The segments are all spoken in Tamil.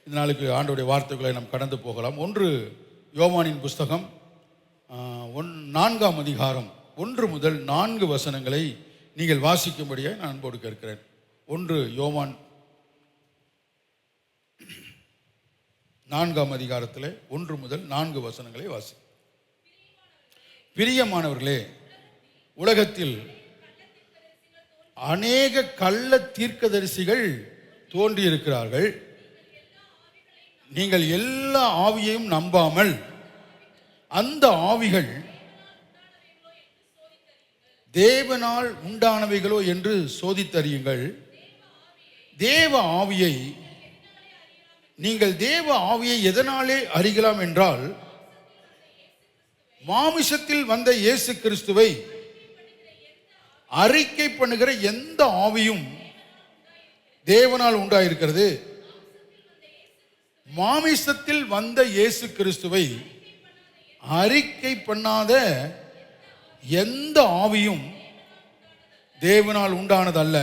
இந்த நாளுக்கு ஆண்டவருடைய வார்த்தைகளை நாம் கடந்து போகலாம். ஒன்று யோவானின் புஸ்தகம் 4ஆம் அதிகாரம் 1 முதல் 4 வசனங்களை நீங்கள் வாசிக்கும்படியாக நான் அன்போடு கேட்கிறேன். 1 யோவான் 4ஆம் அதிகாரத்தில் 1 முதல் 4 வசனங்களை வாசி. பிரியமானவர்களே, உலகத்தில் அநேக கள்ள தீர்க்கதரிசிகள் தோன்றியிருக்கிறார்கள். நீங்கள் எல்லா ஆவியையும் நம்பாமல் அந்த ஆவிகள் தேவனால் உண்டானவைகளோ என்று சோதித்தறியுங்கள். தேவ ஆவியை நீங்கள் தேவ ஆவியை எதனாலே அறியலாம் என்றால், மாமிசத்தில் வந்த இயேசு கிறிஸ்துவை அறிக்கை பண்ணுகிற எந்த ஆவியும் தேவனால் உண்டாயிருக்கிறது. மாமிசத்தில் வந்த இயேசு கிறிஸ்துவை அறிக்கை பண்ணாத எந்த ஆவியும் தேவனால் உண்டானதல்ல.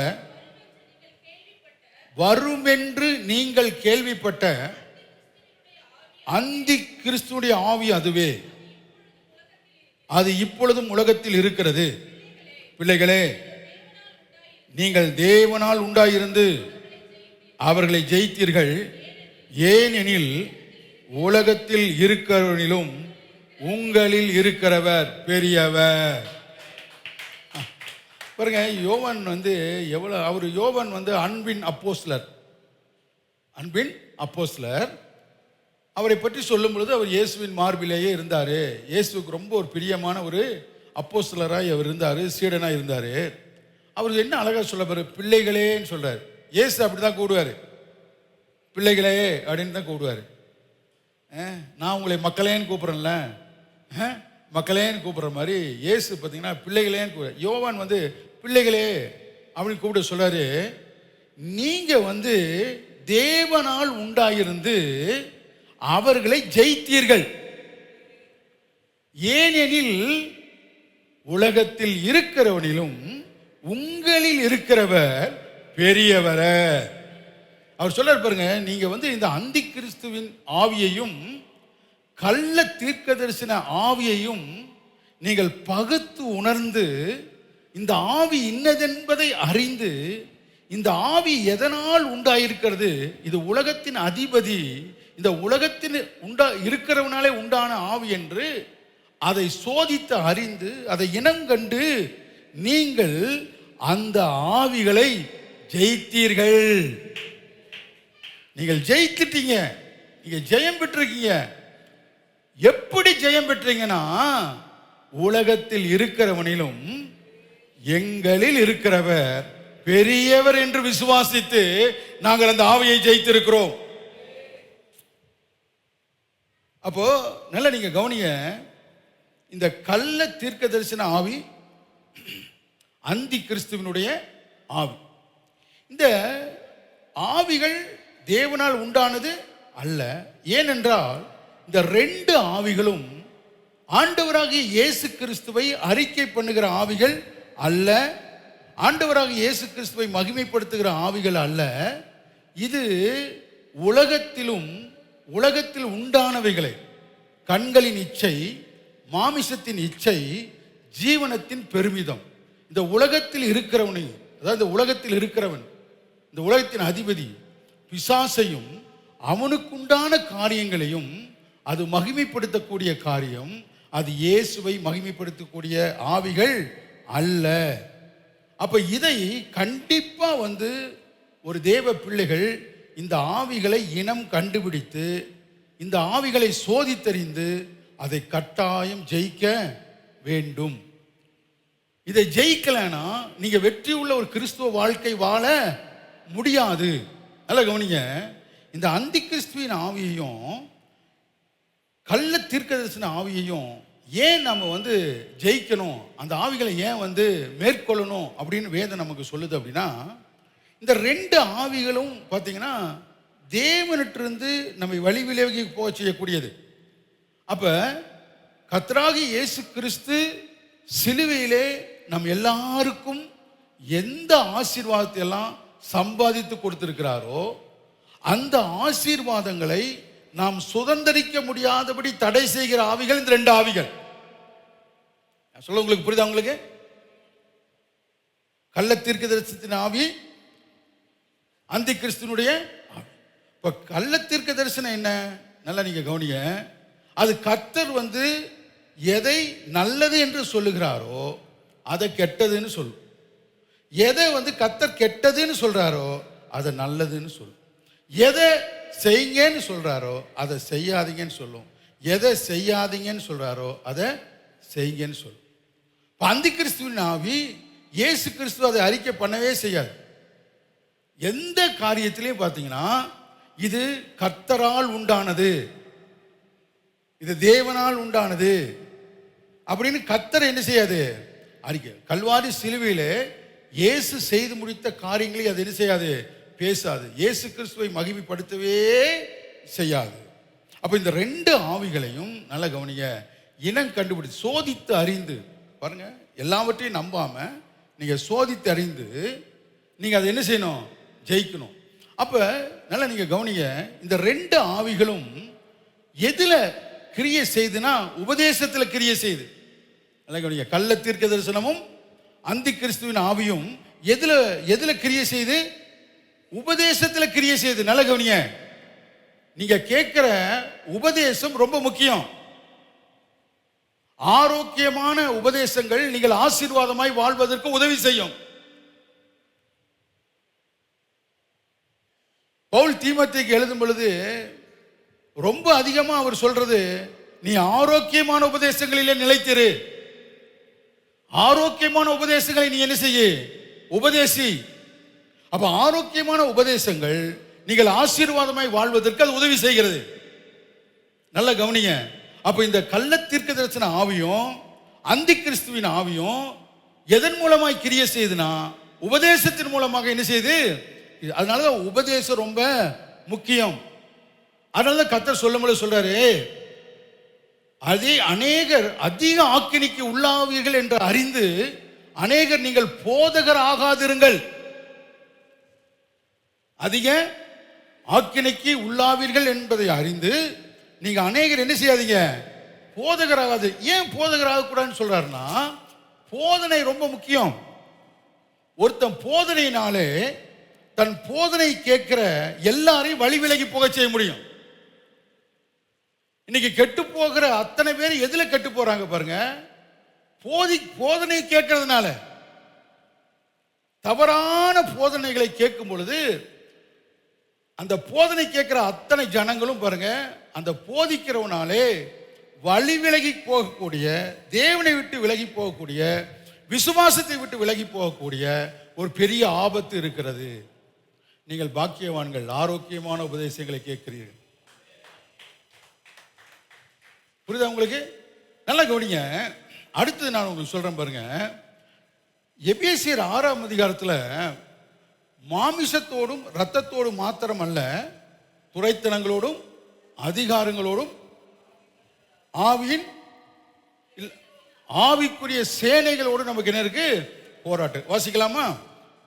வருமென்று நீங்கள் கேள்விப்பட்ட அந்தி கிறிஸ்துடைய ஆவி அதுவே. அது இப்பொழுதும் உலகத்தில் இருக்கிறது. பிள்ளைகளே, நீங்கள் தேவனால் உண்டாயிருந்து அவர்களை ஜெயித்தீர்கள். ஏனெனில் உலகத்தில் இருக்கிறவனிலும் உங்களில் இருக்கிறவர் பெரியவர். பாருங்க, யோவான் யோவான் அன்பின் அப்போஸ்தலர். அவரை பற்றி சொல்லும் பொழுது அவர் இயேசுவின் மார்பிலேயே இருந்தார். இயேசுக்கு ரொம்ப ஒரு பிரியமான ஒரு அப்போஸ்தலராய் அவர் இருந்தார், சீடனாக இருந்தார். அவர் என்ன அழகாக சொல்ல பாரு, பிள்ளைகளேன்னு சொல்றார். இயேசு அப்படிதான் கூடுவார், பிள்ளைகளே அப்படின்னு தான் கூடுவார். நான் உங்களை மக்களேன்னு கூப்பிட்றேன்ல, மக்களேன்னு கூப்பிட்ற மாதிரி இயேசு பார்த்தீங்கன்னா பிள்ளைகளேன்னு கூப்பிட. யோவான் பிள்ளைகளே அப்படின்னு கூப்பிட சொல்றாரு. நீங்க தேவனால் உண்டாயிருந்து அவர்களை ஜெயித்தீர்கள். ஏனெனில் உலகத்தில் இருக்கிறவனிலும் உங்களில் இருக்கிறவர் பெரியவர். அவர் சொல்றார் பாருங்க, நீங்க இந்த அந்தி கிறிஸ்துவின் ஆவியையும் கள்ள தீர்க்கதரிசன ஆவியையும் நீங்கள் பகுத்து உணர்ந்து, இந்த ஆவி இன்னதென்பதை அறிந்து, இந்த ஆவி எதனால் உண்டாயிருக்கிறது, இது உலகத்தின் அதிபதி, இந்த உலகத்தின் இருக்கிறவனாலே உண்டான ஆவி என்று அதை சோதித்து அறிந்து அதை இனங்கண்டு நீங்கள் அந்த ஆவிகளை ஜெயித்தீர்கள். நீங்கள் ஜெயித்துட்டீங்க, நீங்க ஜெயம் பெற்றிருக்கீங்க. எப்படி ஜெயம் பெற்றீங்கன்னா, உலகத்தில் இருக்கிறவனிலும் எங்களில் இருக்கிறவர் பெரியவர் என்று விசுவாசித்து நாங்கள் அந்த ஆவியை ஜெயித்திருக்கிறோம். அப்போ நல்ல நீங்க கவனிங்க, இந்த கள்ள தீர்க்கதரிசன ஆவி அந்தி கிறிஸ்துவினுடைய ஆவி. இந்த ஆவிகள் தேவனால் உண்டானது அல்ல. ஏனென்றால் இந்த 2 ஆவிகளும் ஆண்டவராகிய இயேசு கிறிஸ்துவை அறிக்கை பண்ணுகிற ஆவிகள் அல்ல, ஆண்டவராகிய இயேசு கிறிஸ்துவை மகிமைப்படுத்துகிற ஆவிகள் அல்ல. இது உலகத்தில் உண்டானவைகளை, கண்களின் இச்சை, மாமிசத்தின் இச்சை, ஜீவனத்தின் பெருமிதம், இந்த உலகத்தில் இருக்கிறவனை, அதாவது இந்த உலகத்தில் இருக்கிறவன், இந்த உலகத்தின் அதிபதி பிசாசையும் அவனுக்குண்டான காரியங்களையும், அது மகிமைப்படுத்தக்கூடிய காரியம், அது இயேசுவை மகிமைப்படுத்தக்கூடிய ஆவிகள் அல்ல. அப்ப இதை கண்டிப்பா ஒரு தேவ பிள்ளைகள் இந்த ஆவிகளை இனம் கண்டுபிடித்து, இந்த ஆவிகளை சோதித்தறிந்து அதை கட்டாயம் ஜெயிக்க வேண்டும். இதை ஜெயிக்கலனா நீங்க வெற்றி உள்ள ஒரு கிறிஸ்துவ வாழ்க்கை வாழ முடியாது. நல்ல கவனிங்க, இந்த அந்தி கிறிஸ்துவின் ஆவியையும் கள்ள தீர்க்கதரிசன ஆவியையும் ஏன் நம்ம ஜெயிக்கணும், அந்த ஆவிகளை ஏன் மேற்கொள்ளணும் அப்படின்னு வேதம் நமக்கு சொல்லுது அப்படின்னா, இந்த 2 ஆவிகளும் பார்த்தீங்கன்னா தேவனிட்டிருந்து நம்மை வழி விலகி போக செய்யக்கூடியது. அப்ப கர்த்தராகிய இயேசு கிறிஸ்து சிலுவையிலே நம் எல்லாருக்கும் எந்த ஆசீர்வாதத்தை எல்லாம் சம்பாதித்து கொடுத்திருக்கிறாரோ, அந்த ஆசீர்வாதங்களை நாம் சுதந்திரிக்க முடியாதபடி தடை செய்கிற ஆவிகள் இந்த ரெண்டு ஆவிகள். சொல்ல உங்களுக்கு புரியுதா? உங்களுக்கு கள்ள தீர்க்கதரிசனத்தின் ஆவி, அந்தி கிறிஸ்துனுடைய ஆவி. இப்ப கள்ள தீர்க்க தரிசனம் என்ன? நல்லா நீங்க கவனிங்க. அது கர்த்தர் எதை நல்லது என்று சொல்லுகிறாரோ அதை கெட்டதுன்னு சொல்லும். எதை கர்த்தர் கெட்டதுன்னு சொல்றாரோ அதை நல்லதுன்னு சொல்லும். எதை செய்யுங்கன்னு சொல்றாரோ அதை செய்யாதீங்கன்னு சொல்லும். எதை செய்யாதீங்கன்னு சொல்றாரோ அதை செய்யுங்கன்னு சொல்லும். அந்தி கிறிஸ்துவின் ஆவி, இயேசு கிறிஸ்து அதை அறிக்கை பண்ணவே செய்யாது. எந்த காரியத்திலையும் பார்த்தீங்கன்னா இது கர்த்தரால் உண்டானது, இது தேவனால் உண்டானது அப்படின்னு கர்த்தர் என்ன செய்யாது? அறிக்கை. கல்வாரி சிலுவையிலே இயேசு செய்து முடித்த காரியங்களை அது என்ன செய்யாது? பேசாது. இயேசு கிறிஸ்துவை மகிமைப்படுத்தவே செய்யாது. அப்ப இந்த ரெண்டு ஆவிகளையும் நல்ல கவனிங்க, இனம் கண்டுபிடிச்சு சோதித்து அறிந்து பாருங்க. எல்லாவற்றையும் நம்பாம நீங்க சோதித்து அறிந்து நீங்க அதை என்ன செய்யணும்? ஜெயிக்கணும். அப்ப நல்லா நீங்க கவனிங்க, இந்த ரெண்டு ஆவிகளும் எதுல கிரியை செய்துனா உபதேசத்துல கிரியை செய்து. நல்லா கவனிங்க, கள்ள தீர்க்க தரிசனமும் அந்தி கிறிஸ்துவின் ஆவியும் எதுல கிரியை செய்து? உபதேசத்துல கிரியை செய்து. நல்ல கவனிங்க, நீங்க கேட்கிற உபதேசம் ரொம்ப முக்கியம். ஆரோக்கியமான உபதேசங்கள் நீங்கள் ஆசீர்வாதமாய் வாழ்வதற்கு உதவி செய்யும். பவுல் தீமோத்தேயுக்கு எழுதும் பொழுது ரொம்ப அதிகமா அவர் சொல்றது, நீ ஆரோக்கியமான உபதேசங்களிலே நிலைத்திரு. ஆரோக்கியமான உபதேசங்களை நீ என்ன செய்ய? உபதேசி. அப்ப ஆரோக்கியமான உபதேசங்கள் நீங்கள் ஆசீர்வாதமாய் வாழ்வதற்கு அது உதவி செய்கிறது. நல்ல கவனிங்க. அப்ப இந்த கள்ள தீர்க்க தரிசன ஆவியும் அந்தி கிறிஸ்துவின் ஆவியும் எதன் மூலமாய் கிரியை செய்யுதுன்னா உபதேசத்தின் மூலமாக என்ன செய்யுது? அதனாலதான் உபதேசம் ரொம்ப முக்கியம். அதனாலதான் கர்த்தர் சொல்லும்போது சொல்றாரு, அதே அநேகர் அதிக ஆக்கினைக்கு உள்ளாவீர்கள் என்று அறிந்து அநேகர் நீங்கள் போதகர் ஆகாதிருங்கள். அதிக ஆக்கினைக்கு உள்ளாவீர்கள் என்பதை அறிந்து நீங்க அநேகர் என்ன செய்யாதீங்க? போதகராகாது. ஏன் போதகராக கூடாதுன்னு சொல்றாருன்னா, போதனை ரொம்ப முக்கியம். ஒருத்தன் போதனையினாலே தன் போதனை கேட்கிற எல்லாரையும் வழி விலகி போக செய்ய முடியும். இன்னைக்கு கெட்டு போகிற அத்தனை பேர் எதுல கெட்டு போறாங்க பாருங்க? போதனை கேட்கறதுனால. தவறான போதனைகளை கேட்கும் பொழுது அந்த போதனை கேட்கிற அத்தனை ஜனங்களும் பாருங்க, அந்த போதிக்கிறவனாலே வழி விலகி போகக்கூடிய, தேவனை விட்டு விலகி போகக்கூடிய, விசுவாசத்தை விட்டு விலகி போகக்கூடிய ஒரு பெரிய ஆபத்து இருக்கிறது. நீங்கள் பாக்கியவான்கள், ஆரோக்கியமான உபதேசங்களை கேட்கிறீர்கள். புரியுதா உங்களுக்கு? நல்லா கவனிங்க. அடுத்தது நான் உங்களுக்கு சொல்றேன் பாருங்க. எபேசியர் 6ஆம் அதிகாரத்தில் மாமிசத்தோடும் இரத்தத்தோடும் மாத்திரம் அல்ல, துரைத்தனங்களோடும் அதிகாரங்களோடும் ஆவிக்குரிய சேனைகளோடு நமக்கு என்ன இருக்கு? போராட்டம். வாசிக்கலாமா?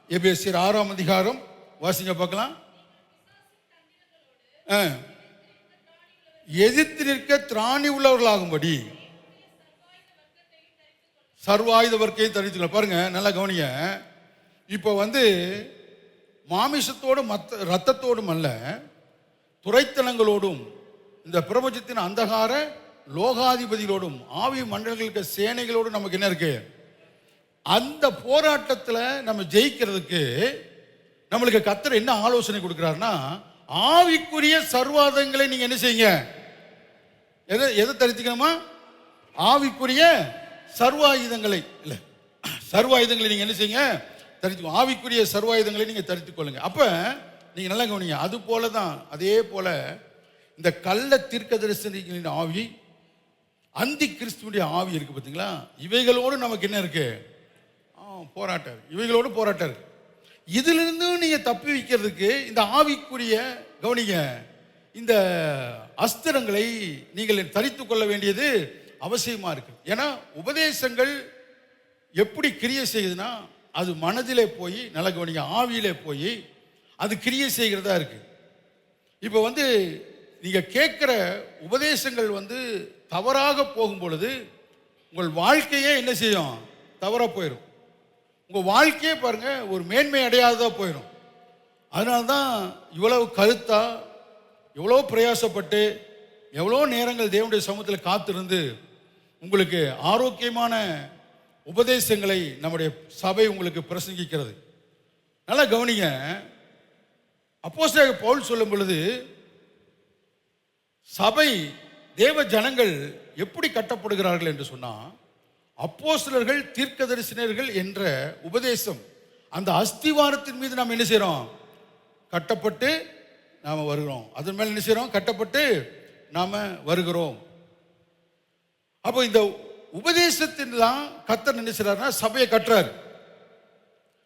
எபேசியர் 6ஆம் அதிகாரம் வாசிங்க பார்க்கலாம். எதிர்த்து நிற்க திராணி உள்ளவர்களாகும்படி சர்வாயுத வர்க்கத்தை தரித்துள்ள. பாருங்க, நல்லா கவனிங்க. இப்போ மாமிசத்தோடும் ரத்தத்தோடும் அல்ல, துரைத்தனங்களோடும் இந்த பிரபஞ்சத்தின் அந்தகார லோகாதிபதிகளோடும் ஆவி மண்டலங்களுக்கு சேனைகளோடும் நமக்கு என்ன இருக்கு? அந்த போராட்டத்தில் நம்ம ஜெயிக்கிறதுக்கு நம்மளுக்கு கர்த்தர் என்ன ஆலோசனை கொடுக்கிறாருன்னா, ஆவிக்குரிய சர்வாயுதங்களை நீங்க என்ன செய்யுங்க? எதை தரித்துக்கணுமா? ஆவிக்குரிய சர்வாயுதங்களை இல்ல, சர்வாயுதங்களை நீங்க என்ன செய்யுங்க? தரித்து. ஆவிக்குரிய சர்வாயுதங்களை நீங்க தரித்துக் கொள்ளுங்க. அப்ப நீங்க நல்லா கவனிங்க. அது போலதான், அதே போல இந்த கள்ள தீர்க்கதரிசனிகளின் ஆவி, அந்தி கிறிஸ்துவுடைய ஆவி இருக்கு பார்த்தீங்களா? இவைகளோடு நமக்கு என்ன இருக்கு? போராட்டம். இவைகளோடு போராட்டம் இருக்கு. இதிலிருந்து நீங்க தப்பி வைக்கிறதுக்கு இந்த ஆவிக்குரிய கவனிங்க, இந்த அஸ்திரங்களை நீங்கள் தரித்துக் கொள்ள வேண்டியது அவசியமா இருக்கு. ஏன்னா உபதேசங்கள் எப்படி கிரியை செய்யுதுன்னா, அது மனதிலே போய், நல்ல கவனிங்க, ஆவியிலே போய் அது கிரியை செய்கிறதா இருக்கு. இப்போ வந்து நீங்க கேட்கிற உபதேசங்கள் வந்து தவறாக போகும் பொழுது உங்கள் வாழ்க்கையே என்ன செய்யும்? தவறா போயிடும். உங்க வாழ்க்கையே பாருங்க ஒரு மேன்மை அடையாததா போயிடும். அதனால தான் இவ்வளவு கருத்தா, எவ்வளோ பிரயாசப்பட்டு, எவ்வளோ நேரங்கள் தேவனுடைய சமூகத்தில் காத்திருந்து உங்களுக்கு ஆரோக்கியமான உபதேசங்களை நம்முடைய சபை உங்களுக்கு பிரசங்கிக்கிறது. நல்லா கவனிங்க. அப்போஸ்தலர் பவுல் சொல்லும் பொழுது சபை தேவ ஜனங்கள் எப்படி கட்டப்படுகிறார்கள் என்று சொன்னா, அப்போஸ்தலர்கள் தீர்க்கதரிசினர்கள் என்ற உபதேசம் அந்த அஸ்திவாரத்தின் மீது நாம் என்ன செய்றோம்? கட்டப்பட்டு நாம வருகிறோம். அதன் மேல என்ன செய்றோம்? கட்டப்பட்டு நாம வருகிறோம். அப்போ இந்த உபதேசத்தின் தான் கர்த்தர் என்ன செய்றாருன்னா சபையை கட்டுறாரு.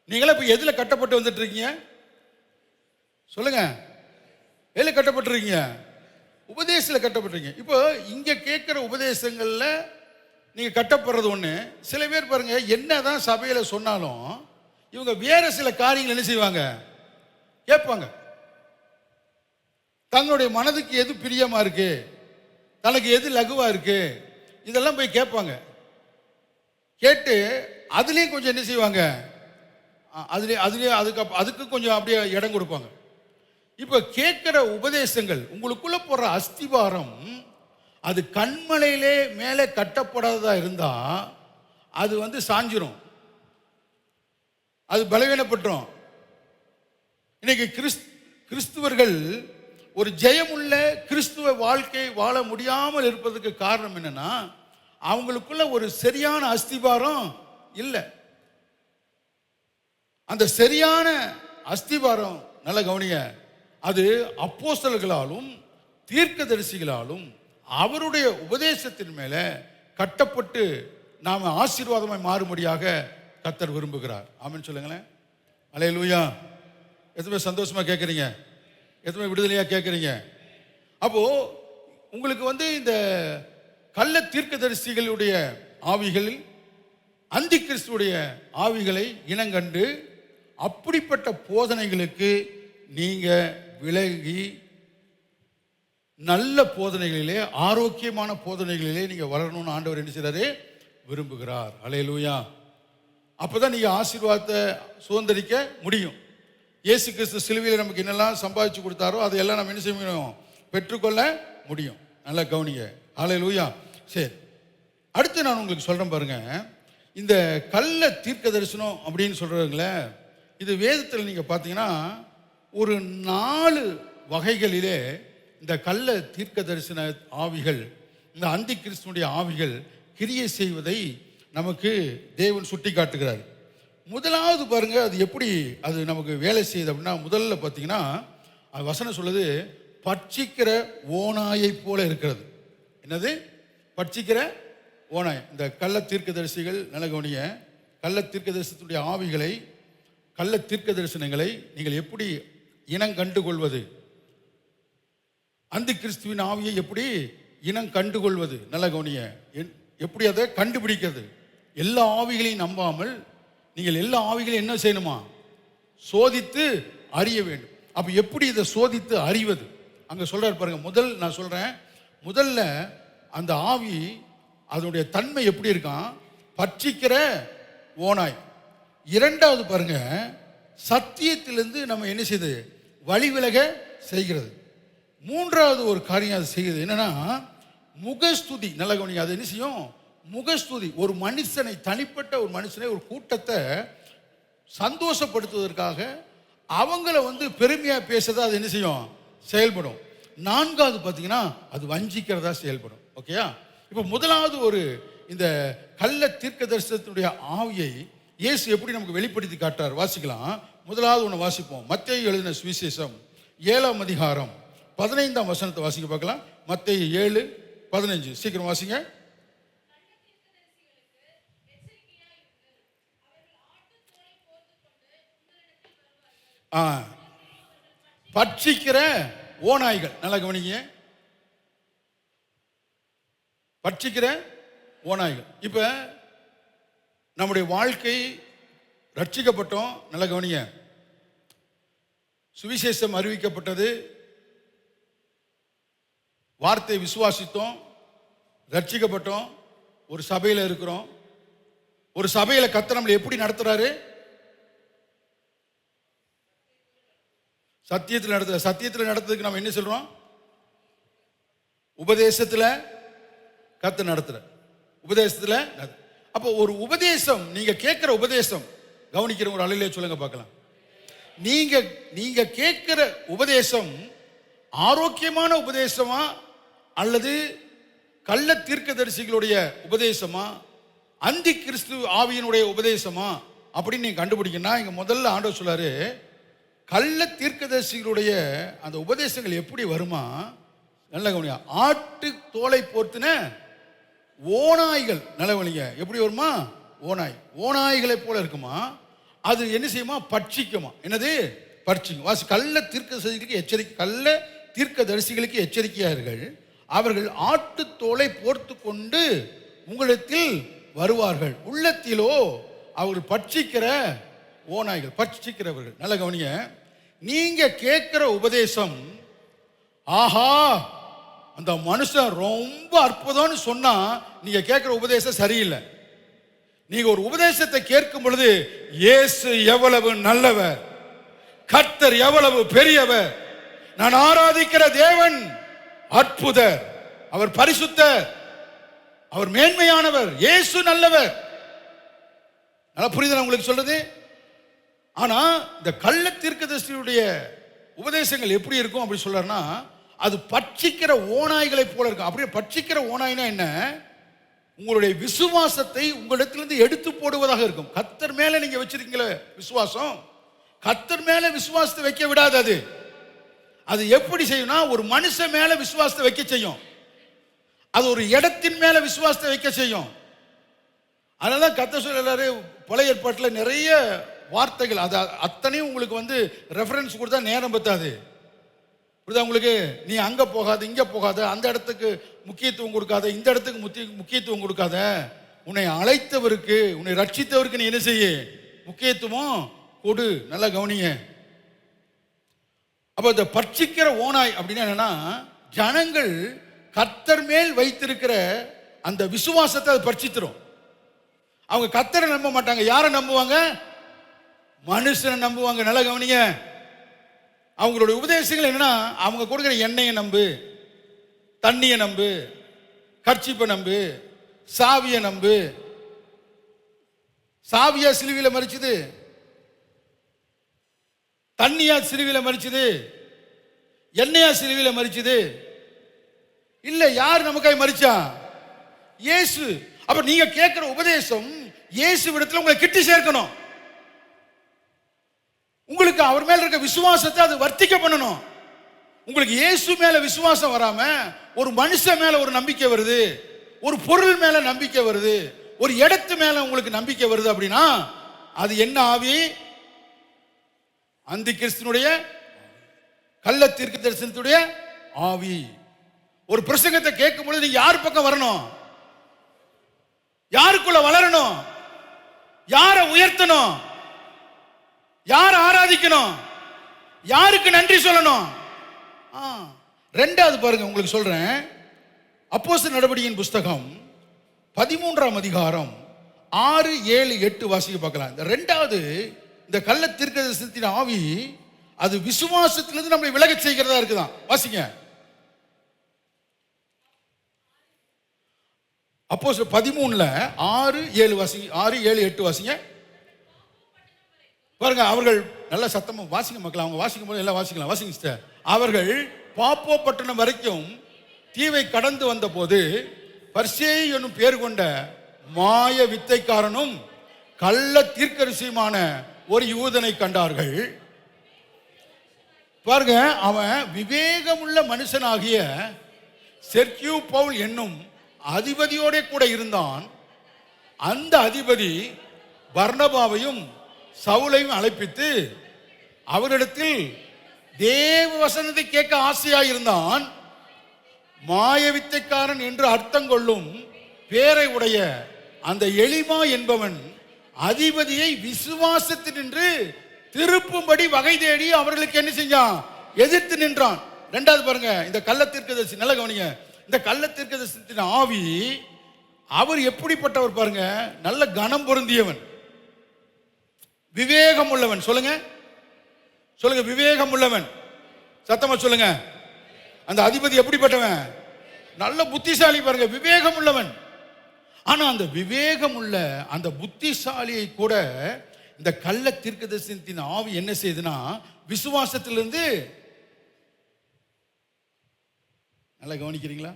நீங்களே இப்ப எதுல கட்டப்பட்டு வந்துட்டு இருக்கீங்க? சொல்லுங்க. எதுல கட்டப்பட்டு இருக்கீங்க? உபதேசத்தில் கட்டப்பட்டிருக்கீங்க. இப்போ இங்க கேட்கிற உபதேசங்கள்ல நீங்க கட்டப்படுறது ஒண்ணு. சில பேர் பாருங்க என்னதான் சபையில சொன்னாலும் இவங்க வேற சில காரியங்கள் என்ன செய்வாங்க? கேட்பாங்க. தங்களுடைய மனதுக்கு எது பிரியமா இருக்கு, தனக்கு எது லகுவா இருக்கு, இதெல்லாம் போய் கேட்பாங்க. கேட்டு அதுலயும் கொஞ்சம் என்ன செய்வாங்க? அதுலயே அதுக்கு கொஞ்சம் அப்படியே இடம் கொடுப்பாங்க. இப்ப கேட்கிற உபதேசங்கள் உங்களுக்குள்ள போற அஸ்திவாரம் அது கண்மலையிலே மேலே கட்டப்படாததா இருந்தா அது வந்து சாஞ்சிரும், அது பலவீனப்பட்டுரும். இன்னைக்கு கிறிஸ்துவர்கள் ஒரு ஜெயமுள்ள கிறிஸ்துவ வாழ்க்கை வாழ முடியாமல் இருப்பதற்கு காரணம் என்னன்னா அவங்களுக்குள்ள ஒரு சரியான அஸ்திவாரம் இல்லை. அந்த சரியான அஸ்திவாரம் நல்ல கவனிங்க, அது அப்போஸ்தலர்களாலும் தீர்க்கதரிசிகளாலும் அவருடைய உபதேசத்தின் மேல கட்டப்பட்டு நாம ஆசீர்வாதமாய் மாறும்படியாக கர்த்தர் விரும்புகிறார். ஆமென் சொல்லுங்களேன். அல்லேலூயா. எத்தனை சந்தோஷமா கேட்குறீங்க? எத்தனை விடுதலையா கேட்குறீங்க? அப்போ உங்களுக்கு வந்து இந்த கள்ள தீர்க்கதரிசிகளுடைய ஆவிகளில் அந்தி கிறிஸ்துடைய ஆவிகளை இனங்கண்டு அப்படிப்பட்ட போதனைகளுக்கு நீங்க விலகி நல்ல போதனைகளிலே, ஆரோக்கியமான போதனைகளிலே நீங்க வளரணும்னு ஆண்டவர் என்ன செய்றாரு? விரும்புகிறார். அல்லேலூயா. அப்பதான் நீங்க ஆசீர்வாதத்தை சுதந்திரிக்க முடியும். இயேசு கிறிஸ்து சிலுவையில் நமக்கு என்னெல்லாம் சம்பாதிச்சு கொடுத்தாரோ அதையெல்லாம் நம்ம என்ன செய்ய முடியும்? பெற்றுக்கொள்ள முடியும். நல்லா கவனிங்க. அல்லேலூயா. சரி, அடுத்து நான் உங்களுக்கு சொல்றேன் பாருங்க. இந்த கள்ள தீர்க்க தரிசனம் அப்படின்னு சொல்றாங்களே, இது வேதத்தில் நீங்க பார்த்தீங்கன்னா ஒரு 4 வகைகளிலே இந்த கள்ள தீர்க்க தரிசன ஆவிகள், இந்த அந்தி கிறிஸ்துனுடைய ஆவிகள் கிரியை செய்வதை நமக்கு தேவன் சுட்டி காட்டுகிறார். முதலாவது பாருங்க அது எப்படி அது நமக்கு வேலை செய்யுது அப்படின்னா, முதல்ல பார்த்தீங்கன்னா அது வசனம் சொல்லுது பட்சிக்கிற ஓநாயை போல இருக்கிறது. என்னது? பட்சிக்கிற ஓநாய். இந்த கள்ள தீர்க்க தரிசிகள் நல்ல கவனிய, கள்ள தீர்க்க தரிசனத்துடைய ஆவிகளை, கள்ள தீர்க்க தரிசனங்களை நீங்கள் எப்படி இனம் கண்டுகொள்வது? அந்தி கிறிஸ்துவின் ஆவியை எப்படி இனம் கண்டுகொள்வது? நல்ல கவனிய, எப்படி அதை கண்டுபிடிக்கிறது? எல்லா ஆவிகளையும் நம்பாமல் நீங்கள் எல்லா ஆவிகளையும் என்ன செய்யணுமா? சோதித்து அறிய வேண்டும். அப்ப எப்படி இதை சோதித்து அறிவது? அங்க சொல்றாரு பாருங்க. நான் சொல்றேன், முதல்ல அந்த ஆவி அதனுடைய தன்மை எப்படி இருக்கான்? பட்சிக்கிற ஓநாய். இரண்டாவது பாருங்க, சத்தியத்திலிருந்து நம்ம என்ன செய்யுது? வழி விலக செய்கிறது. மூன்றாவது ஒரு காரியம் அது செய்யுது. என்னன்னா முகஸ்துதி. நல்ல கவனிங்க. அது என்ன செய்யும்? முகஸ்துதி. ஒரு மனுஷனை, தனிப்பட்ட ஒரு மனுஷனை, ஒரு கூட்டத்தை சந்தோஷப்படுத்துவதற்காக அவங்கள வந்து பெருமையா பேசுறதா அது என்ன செய்யும்? செயல்படும். நான்காவது பார்த்தீங்கன்னா அது வஞ்சிக்கிறதா செயல்படும். ஓகேயா? இப்போ முதலாவது ஒரு இந்த கள்ள தீர்க்க தரிசனத்துடைய ஆவியை இயேசு எப்படி நமக்கு வெளிப்படுத்தி காட்டார்? வாசிக்கலாம். முதலாவது ஒன்று வாசிப்போம். மத்தேயு எழுதின சுவிசேஷம் 7ஆம் அதிகாரம் 15ஆம் வசனத்தை வாசிக்க பார்க்கலாம். மத்தேயு 7:15. சீக்கிரம் வாசிங்க. பட்சிக்கிற ஓநாய்கள். நல்லா கவனிங்க. பட்சிக்கிற ஓநாய்கள். இப்ப நம்முடைய வாழ்க்கை ரட்சிக்கப்பட்டோம். நல்லா கவனிங்க. சுவிசேஷம் அறிவிக்கப்பட்டது, வார்த்தை விசுவாசித்தோம், ரட்சிக்கப்பட்டோம், ஒரு சபையில் இருக்கிறோம். ஒரு சபையில கர்த்தர் நம்மளை எப்படி நடத்துறாரு? சத்தியத்தில் நடத்துற. சத்தியத்தில் நடத்துறதுக்கு நம்ம என்ன சொல்றோம்? உபதேசத்துல கர்த்தர் நடத்துற. உபதேசத்துல. அப்போ ஒரு உபதேசம், நீங்க கேட்கிற உபதேசம், கவனிக்கிற ஒரு அலையிலே சொல்லுங்க பார்க்கலாம். நீங்க கேட்கிற உபதேசம் ஆரோக்கியமான உபதேசமா அல்லது கள்ள தீர்க்கதரிசிகளுடைய உபதேசமா, அந்தி கிறிஸ்து ஆவியினுடைய உபதேசமா அப்படின்னு நீங்க கண்டுபிடிக்கணும். இங்க முதல்ல ஆண்டவர் சொல்றாரு, கள்ள தீர்க்கதரிசிகளுடைய அந்த உபதேசங்கள் எப்படி வருமா? நல்ல கவனியா. ஆட்டு தோலை போர்த்தின ஓநாய்கள். நல்ல கவனிங்க. எப்படி வருமா? ஓநாய். ஓநாய்களை போல இருக்குமா? அது என்ன செய்யுமா? பட்சிக்குமா. என்னது? பட்சிக்கும். வாசி. கள்ள தீர்க்கதரிசிகளுக்கு எச்சரிக்கை. கள்ள தீர்க்கதரிசிகளுக்கு எச்சரிக்கையார்கள். அவர்கள் ஆட்டு தோலை போர்த்து கொண்டு உங்களிடத்தில் வருவார்கள், உள்ளத்திலோ அவர்கள் பட்சிக்கிற ஓநாய்கள். பட்சிக்கிறவர்கள். நல்ல கவனிங்க. நீங்க கேட்கிற உபதேசம், ஆஹா அந்த மனுஷன் ரொம்ப அற்புதம்னு சொன்னா நீங்க கேட்கிற உபதேசம் சரியில்லை. நீங்க ஒரு உபதேசத்தை கேட்கும் பொழுது, இயேசு எவ்வளவு நல்லவர், கர்த்தர் எவ்வளவு பெரியவர், நான் ஆராதிக்கிற தேவன் அற்புதர், அவர் பரிசுத்தர், அவர் மேன்மையானவர், இயேசு நல்லவர். நல்லா புரியுதா உங்களுக்கு சொல்றது? ஆனா இந்த கள்ள தீர்க்கதரிசியுடைய உபதேசங்கள் எப்படி இருக்கும் அப்படி சொல்றாருன்னா, அது பட்சிக்கிற ஓநாய்களை போல இருக்கும். அப்படியே பட்சிக்கிற ஓநாய்னா என்ன? உங்களுடைய விசுவாசத்தை உங்களிடத்திலிருந்து எடுத்து போடுவதாக இருக்கும். கர்த்தர் மேல நீங்க வச்சிருக்கீங்களே விசுவாசம், கர்த்தர் மேல விசுவாசத்தை வைக்க விடாது. அது எப்படி செய்யும்னா, ஒரு மனுஷன் மேல விசுவாசத்தை வைக்க செய்யும். அது ஒரு இடத்தின் மேல விசுவாசத்தை வைக்க செய்யும். அதனால கர்த்தர் சொல்றாரு, பழைய ஏற்பாட்டில் நிறைய வார்த்தைகள், அது அத்தனையும் உங்களுக்கு ரெஃபரன்ஸ் கொடுத்தா நேரம் பத்தாது. புரியுதா உங்களுக்கு? நீ அங்க போகாத, இங்க போகாத, அந்த இடத்துக்கு முக்கியத்துவம் கொடுக்காத, இந்த இடத்துக்கு முக்கியத்துவம் கொடுக்காத. உன்னை அழைத்தவருக்கு, உன்னை ரட்சித்தவருக்கு நீ என்ன செய்ய? முக்கியத்துவம் கொடு. நல்லா கவனிங்க. அப்ப இந்த பட்சிக்கிற ஓநாய் அப்படின்னா என்னன்னா, ஜனங்கள் கர்த்தர் மேல் வைத்திருக்கிற அந்த விசுவாசத்தை அது பட்சித்துரும். அவங்க கர்த்தரை நம்ப மாட்டாங்க. யாரை நம்புவாங்க? மனுஷனை நம்புவாங்க. நல்லா கவனிங்க. அவங்களுடைய உபதேசங்கள் என்னன்னா, அவங்க கொடுக்குற எண்ணெயை நம்பு, தண்ணியை நம்பு, கர்ச்சிப்பை நம்பு, சாவியை நம்பு. சாவியா சிலுவையில மரிச்சது? தண்ணியா சிலுவையில மரிச்சது? எண்ணெயா சிலுவையில மரிச்சது? இல்ல. யார் நமக்காய் மரிச்சா? இயேசு. அப்ப நீங்க கேட்கிற உபதேசம் இயேசு இடத்துல உங்களை கிட்டி சேர்க்கணும். உங்களுக்கு அவர் மேல இருக்க விசுவாசத்தை அது வர்த்திக்க பண்ணணும். உங்களுக்கு இயேசு மேல விசுவாசம் வராம ஒரு மனுஷன் மேல ஒரு நம்பிக்கை வருது, ஒரு பொருள் மேல நம்பிக்கை வருது, ஒரு இடத்து மேல உங்களுக்கு நம்பிக்கை வருது அப்படின்னா அது என்ன ஆவி? அந்தி கிறிஸ்துனுடைய, கள்ள தீர்க்க தரிசனத்துடைய ஆவி. ஒரு பிரசங்கத்தை கேட்கும் பொழுது நீங்க யார் பக்கம் வரணும்? யாருக்குள்ள வளரணும்? யாரை உயர்த்தணும்? யாரை ஆராதிக்கணும்? யாருக்கு நன்றி சொல்லணும்? ரெண்டாவது பாருங்க, உங்களுக்கு சொல்றேன். அப்போஸ்தலர் நடவடிக்கையின் புஸ்தகம் 13ஆம் அதிகாரம் 6, 7, 8 வாசிக்க பார்க்கலாம். இந்த ரெண்டாவது, இந்த கள்ள தீர்க்கதரிசனத்தின் ஆவி அது விசுவாசத்திலிருந்து நம்மை விலகச் செய்கிறதா இருக்குதான். வாசிங்க. அப்போஸ்தலர் 13ல 6, 7 வாசிங்க. 6, 7, 8 வாசிங்க பாருங்க. அவர்கள் நல்ல சத்தமா வாசிங்க மக்கள். அவங்க வாசிக்கும் போது எல்லாம் வாசிக்கலாம். வாசிங்க சிஸ்டர். அவர்கள் பாப்போ பட்டணம் வரைக்கும் தீவை கடந்து வந்த போது பர்சேயு என்னும் பேர் கொண்ட மாய வித்தைக்காரனும் கள்ள தீர்க்கதரிசியுமான ஒரு யூதனை கண்டார்கள். பாருங்க, அவன் விவேகமுள்ள மனுஷனாகிய செர்கியூ பவுல் என்னும் அதிபதியோட கூட இருந்தான். அந்த அதிபதி பர்னபாவையும் சவுலையும் அழைப்பித்து அவரிடத்தில் தேவ வசனத்தை கேட்க ஆசையாயிருந்தான். மாயவித்தைக்காரன் என்று அர்த்தம் கொள்ளும் பேரை உடைய அந்த எலிமா என்பவன் அதிபதியை விசுவாசத்தினின்று திருப்பும்படி வகை தேடி அவர்களுக்கு என்ன செஞ்சான்? எதிர்த்து நின்றான். ரெண்டாவது பாருங்க, இந்த கள்ள தீர்க்கதரிசி நல்ல கவனிங்க. இந்த கள்ள தீர்க்கதரிசியின் ஆவி அவர் எப்படிப்பட்டவர் பாருங்க, நல்ல கனம் பொருந்தியவன், விவேகம் உள்ளவன். சொல்லுங்க சொல்லுங்க, விவேகம் உள்ளவன். சத்தமா சொல்லுங்க. அந்த அதிபதி எப்படிப்பட்டவன்? நல்ல புத்திசாலி பாருங்க, விவேகம் உள்ளவன். ஆனா அந்த விவேகம் உள்ள அந்த புத்திசாலியை கூட இந்த கள்ள தீர்க்கதரிசனத்தின் ஆவி என்ன செய்யுதுன்னா, விசுவாசத்திலிருந்து, நல்லா கவனிக்கிறீங்களா?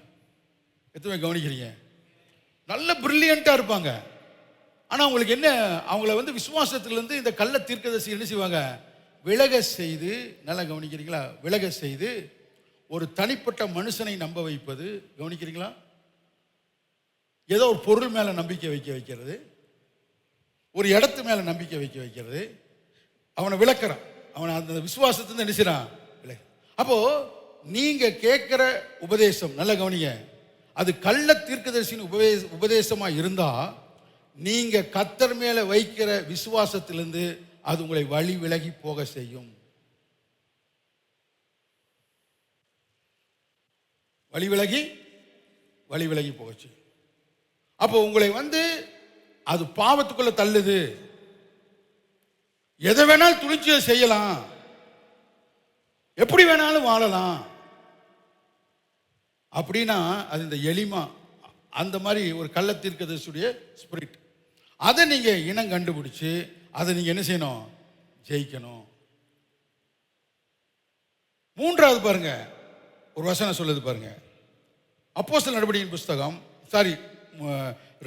எத்தனை கவனிக்கிறீங்க? நல்ல பிரில்லியண்டா இருப்பாங்க. ஆனா அவங்களுக்கு என்ன, அவங்கள விசுவாசத்திலிருந்து இந்த கள்ள தீர்க்கதரிசி என்ன செய்வாங்க? விலக செய்து, நல்லா கவனிக்கிறீங்களா? விலக செய்து ஒரு தனிப்பட்ட மனுஷனை நம்ப வைப்பது. கவனிக்கிறீங்களா? ஏதோ ஒரு பொருள் மேல நம்பிக்கை வைக்கிறது, ஒரு இடத்து மேல நம்பிக்கை வைக்கிறது, அவனை விளக்குறான். அவனை அந்த விசுவாசத்தை என்ன செய்றான்? அப்போ நீங்க கேட்கிற உபதேசம், நல்ல கவனிங்க, அது கள்ள தீர்க்கதரிசியின் உபதேசமா இருந்தா நீங்க கர்த்தர் மேல வைக்கிற விசுவாசத்திலிருந்து அது உங்களை வழி விலகி போக செய்யும். வழி விலகி போக செய்யும். அப்போ உங்களை அது பாவத்துக்குள்ள தள்ளுது. எதை வேணாலும் துணிச்சு செய்யலாம், எப்படி வேணாலும் வாழலாம் அப்படின்னா அது இந்த எளிமா அந்த மாதிரி ஒரு கள்ள தீர்க்கதரிசியுடைய ஸ்பிரிட். அதை நீங்க இனம் கண்டுபிடிச்சு அதை நீங்க என்ன செய்யணும்? ஜெயிக்கணும். மூன்றாவது பாருங்க, ஒரு வசனம் சொல்லுது பாருங்க. அப்போஸ்தலர் நடபடியின் புஸ்தகம்,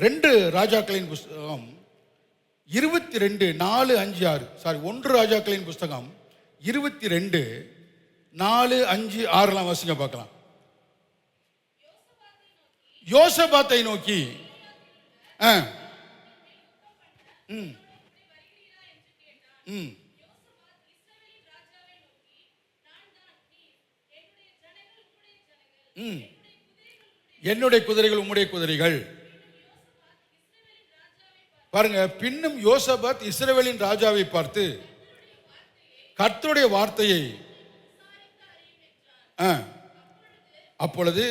2 ராஜாக்களின் புஸ்தகம் 22:4-5-6, 1 ராஜாக்களின் புஸ்தகம் 22:4-5-6 வாசிங்க பார்க்கலாம். யோசபாத்தை நோக்கி என்னுடைய குதிரைகள் உம்முடைய குதிரைகள். பாருங்க, பின்னும் யோசபாத் இஸ்ரவேலின் ராஜாவை பார்த்து கர்த்தருடைய வார்த்தையை, அப்பொழுது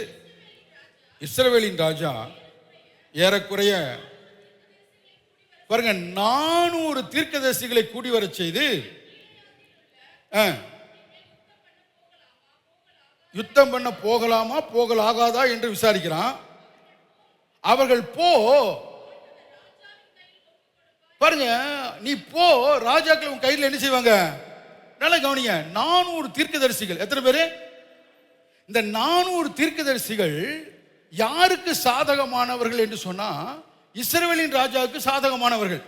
இஸ்ரவேலின் ராஜா ஏறக்குறைய பாருங்க 400 தீர்க்கதரிசிகளை கூடி வர செய்து யுத்தம் பண்ண போகலாமா போகலாகாதா என்று விசாரிக்கிறான். அவர்கள் பாருங்க, நீ ராஜாக்கள் உன் கையில் என்ன செய்வாங்க? நல்லா கவனிங்க, 400 தீர்க்கதரிசிகள். எத்தனை பேரு? இந்த 400 தீர்க்கதரிசிகள் யாருக்கு சாதகமானவர்கள் என்று சொன்னா, இஸ்ரவேலின் ராஜாவுக்கு சாதகமானவர்கள்.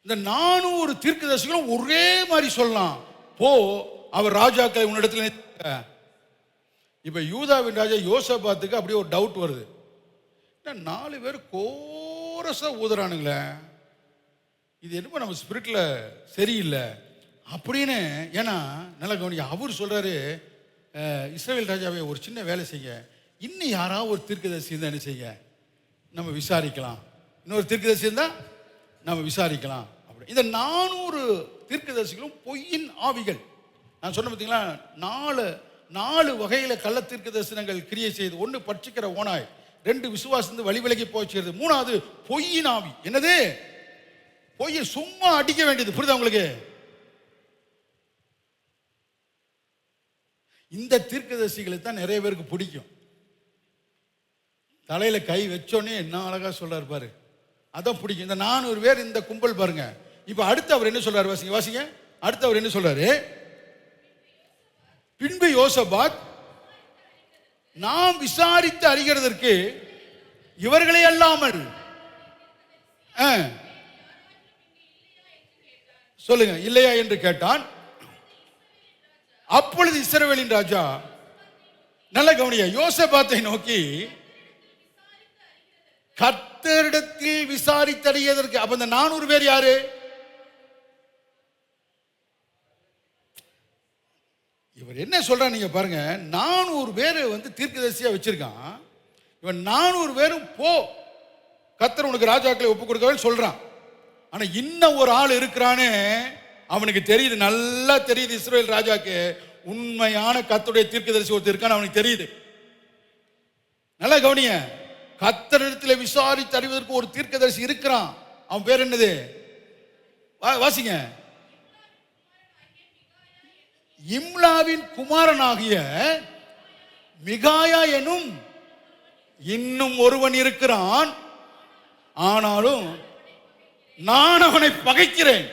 இந்த 400 தீர்க்கதரிசிகளும் ஒரே மாதிரி சொல்லலாம், அவர் ராஜாக்களை உன்னிடத்தில். இப்ப யூதாவின் ராஜா யோசபாத்துக்கு அப்படியே ஒரு டவுட் வருது, 4 பேர் கோரஸா ஊதுறானுங்களே, இது என்னமோ நம்ம ஸ்பிரிட்ல சரியில்லை அப்படின்னு. ஏன்னா நல்லா கவனிங்க, அவர் சொல்றாரு, இஸ்ரவேல் ராஜாவை ஒரு சின்ன வேலை செய்ய, இன்னும் யாராவது ஒரு தீர்க்கதரிசி இருந்தா என்ன செய்ய, நம்ம விசாரிக்கலாம், இன்னொரு தீர்க்கதரிசி இருந்தா நம்ம விசாரிக்கலாம் அப்படி. இந்த 400 தீர்க்கதரிசிகளும் பொய்யின் ஆவிகள். நான் சொன்ன பார்த்தீங்களா, 4 வகையில கள்ள தீர்க்க தரிசனங்கள் கிரியை செய்து. 1 பட்சிக்கிற ஓனாய், 2 விசுவாசத்து வழி விலகி போச்சு, 3வது பொய்யின் ஆவி. என்னது? பொய்யை சும்மா அடிக்க வேண்டியது. புரியுதா உங்களுக்கு? இந்த தீர்க்கதரிசிகளுக்கு தான் நிறைய பேருக்கு பிடிக்கும். தலையில கை வச்சோன்னே என்ன அழகா சொல்றாரு பாரு, அதான் பிடிக்கும். இந்த 400 பேர் இந்த கும்பல் பாருங்க. இப்ப அடுத்து அவர் என்ன சொல்றாரு? வாசிங்க. அடுத்து அவர் என்ன சொல்றாரு? பின்பு யோசபாத், நாம் விசாரித்து அறிகிறதற்கு இவர்களை அல்லாமல் சொல்லுங்க இல்லையா என்று கேட்டான். அப்பொழுது இஸ்ரவேலின் ராஜா, நல்ல கவனியா, யோசபாத்தை நோக்கி கர்த்தரிடத்தில் விசாரித்தறியதற்கு. அப்ப இந்த 400 பேர் யாரு? இவர் என்ன சொல்றான் நீங்க பாருங்க. 400 பேர் தீர்க்கதரிசியா வச்சிருக்கான். இவன் 400 பேரும் கர்த்தர் உனக்கு ராஜாக்களை ஒப்பு கொடுக்க சொல்றான். ஆனா இன்னும் ஒரு ஆள் இருக்கிறானே, அவனுக்கு தெரியுது, நல்லா தெரியுது, இஸ்ரவேல் ராஜாக்கு உண்மையான கர்த்தருடைய தீர்க்கதரிசி ஒருத்தர் இருக்கான்னு அவனுக்கு தெரியுது. நல்லா கவனிய, கர்த்தரிடத்தில் விசாரித்து அறிவதற்கு ஒரு தீர்க்கதரிசி இருக்கிறான். அவன் பேர் என்னது? வாசிங்க. இம்லாவின் குமாரனாகிய மிகாயா எனும் இன்னும் ஒருவன் இருக்கிறான், ஆனாலும் நான் அவனை பகைக்கிறேன்.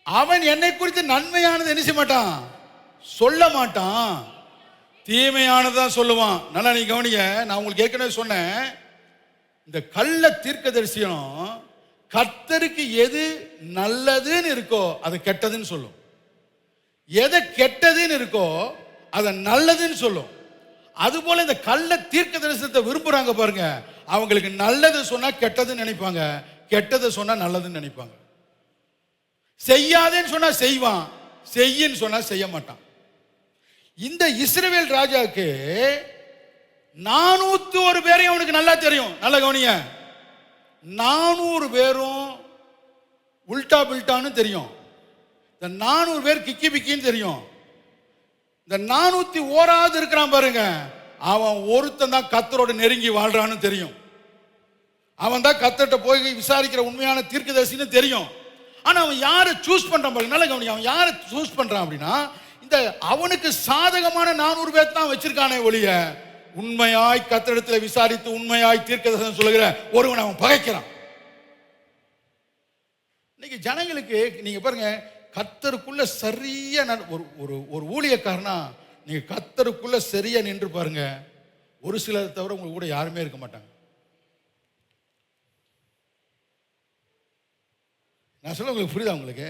அவன் என்னை குறித்து நன்மையானது என்ன செய்ய மாட்டான், சொல்ல மாட்டான், தீமையானதான் சொல்லுவான். நல்லா நீ கவனிங்க, நான் உங்களுக்கு ஏற்கனவே சொன்னேன், இந்த கள்ள தீர்க்கதரிசியும் கர்த்தருக்கு எது நல்லதுன்னு இருக்கோ அது கெட்டதுன்னு சொல்லும், எதை கெட்டதுன்னு இருக்கோ அதை நல்லதுன்னு சொல்லும். அதுபோல இந்த கள்ள தீர்க்க தரிசனத்தை விரும்புறாங்க பாருங்க, அவங்களுக்கு நல்லது சொன்னா கெட்டதுன்னு நினைப்பாங்க, கெட்டதை சொன்னா நல்லதுன்னு நினைப்பாங்க. செய்யாதேன்னு சொன்னா செய்வான், செய்யின்னு சொன்னா செய்ய மாட்டான். இந்த இஸ்ரவேல் ராஜாவுக்கு 401 பேரையும் அவனுக்கு நல்லா தெரியும். நல்ல கவனிங்க, 400 பேரும் உல்டா பில்டான்னு தெரியும், இந்த 400 பேர் கிக்கி பிக்கின்னு தெரியும். இந்த 401 இருக்கிறான் பாருங்க, அவன் ஒருத்தன் தான் கர்த்தரோட நெருங்கி வாழ்றான்னு தெரியும். அவன் தான் கர்த்தர்ட்ட போய் விசாரிக்கிற உண்மையான தீர்க்கதரிசின்னு தெரியும். ஆனா அவன் யாரை சூஸ் பண்றான் பாருங்க, நல்ல கவனிங்க, அவன் யாரை சூஸ் பண்றான் அப்படின்னா, இந்த அவனுக்கு சாதகமான 400 பேர் தான் வச்சிருக்கானே ஒழிய, உண்மையாய் கர்த்தரிடத்தில் விசாரித்து உண்மையாய் தீர்க்கதரிசனம் சொல்லுகிற ஒருவன் அவன் பகைக்கிறான். இன்னைக்கு ஜனங்களுக்கு நீங்க பாருங்க, கர்த்தருக்குள்ள சரியா ஒரு ஊழியக்காரனா நீங்க கர்த்தருக்குள்ள சரியா நின்று பாருங்க, ஒரு சிலர் தவிர உங்களுக்கு கூட யாருமே இருக்க மாட்டாங்க. நான் சொல்ல உங்களுக்கு புரியுதா உங்களுக்கு?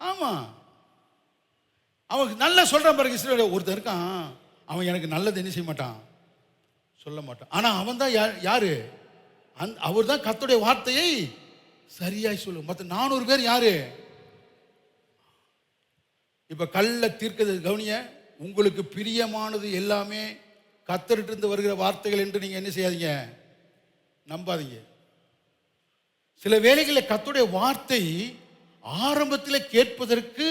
ஆமா, அவன் நல்லா சொல்றான் பாருங்க. இஸ்ரவேல் ஒருத்தர் இருக்கான், அவன் எனக்கு நல்லது என்ன செய்ய மாட்டான், சொல்ல மாட்டான். ஆனா அவன் தான் யாரு, அவர் தான் கர்த்தருடைய வார்த்தையை சரியாய் சொல்லும். மற்ற 400 பேர் யாரு? இப்ப கள்ள தீர்க்கது கவனிய, உங்களுக்கு பிரியமானது எல்லாமே கர்த்தரிட்ட இருந்து வருகிற வார்த்தைகள் என்று நீங்க என்ன செய்யாதீங்க, நம்பாதீங்க. சில வேளைகளில் கர்த்தருடைய வார்த்தை ஆரம்பத்தில் கேட்பதற்கு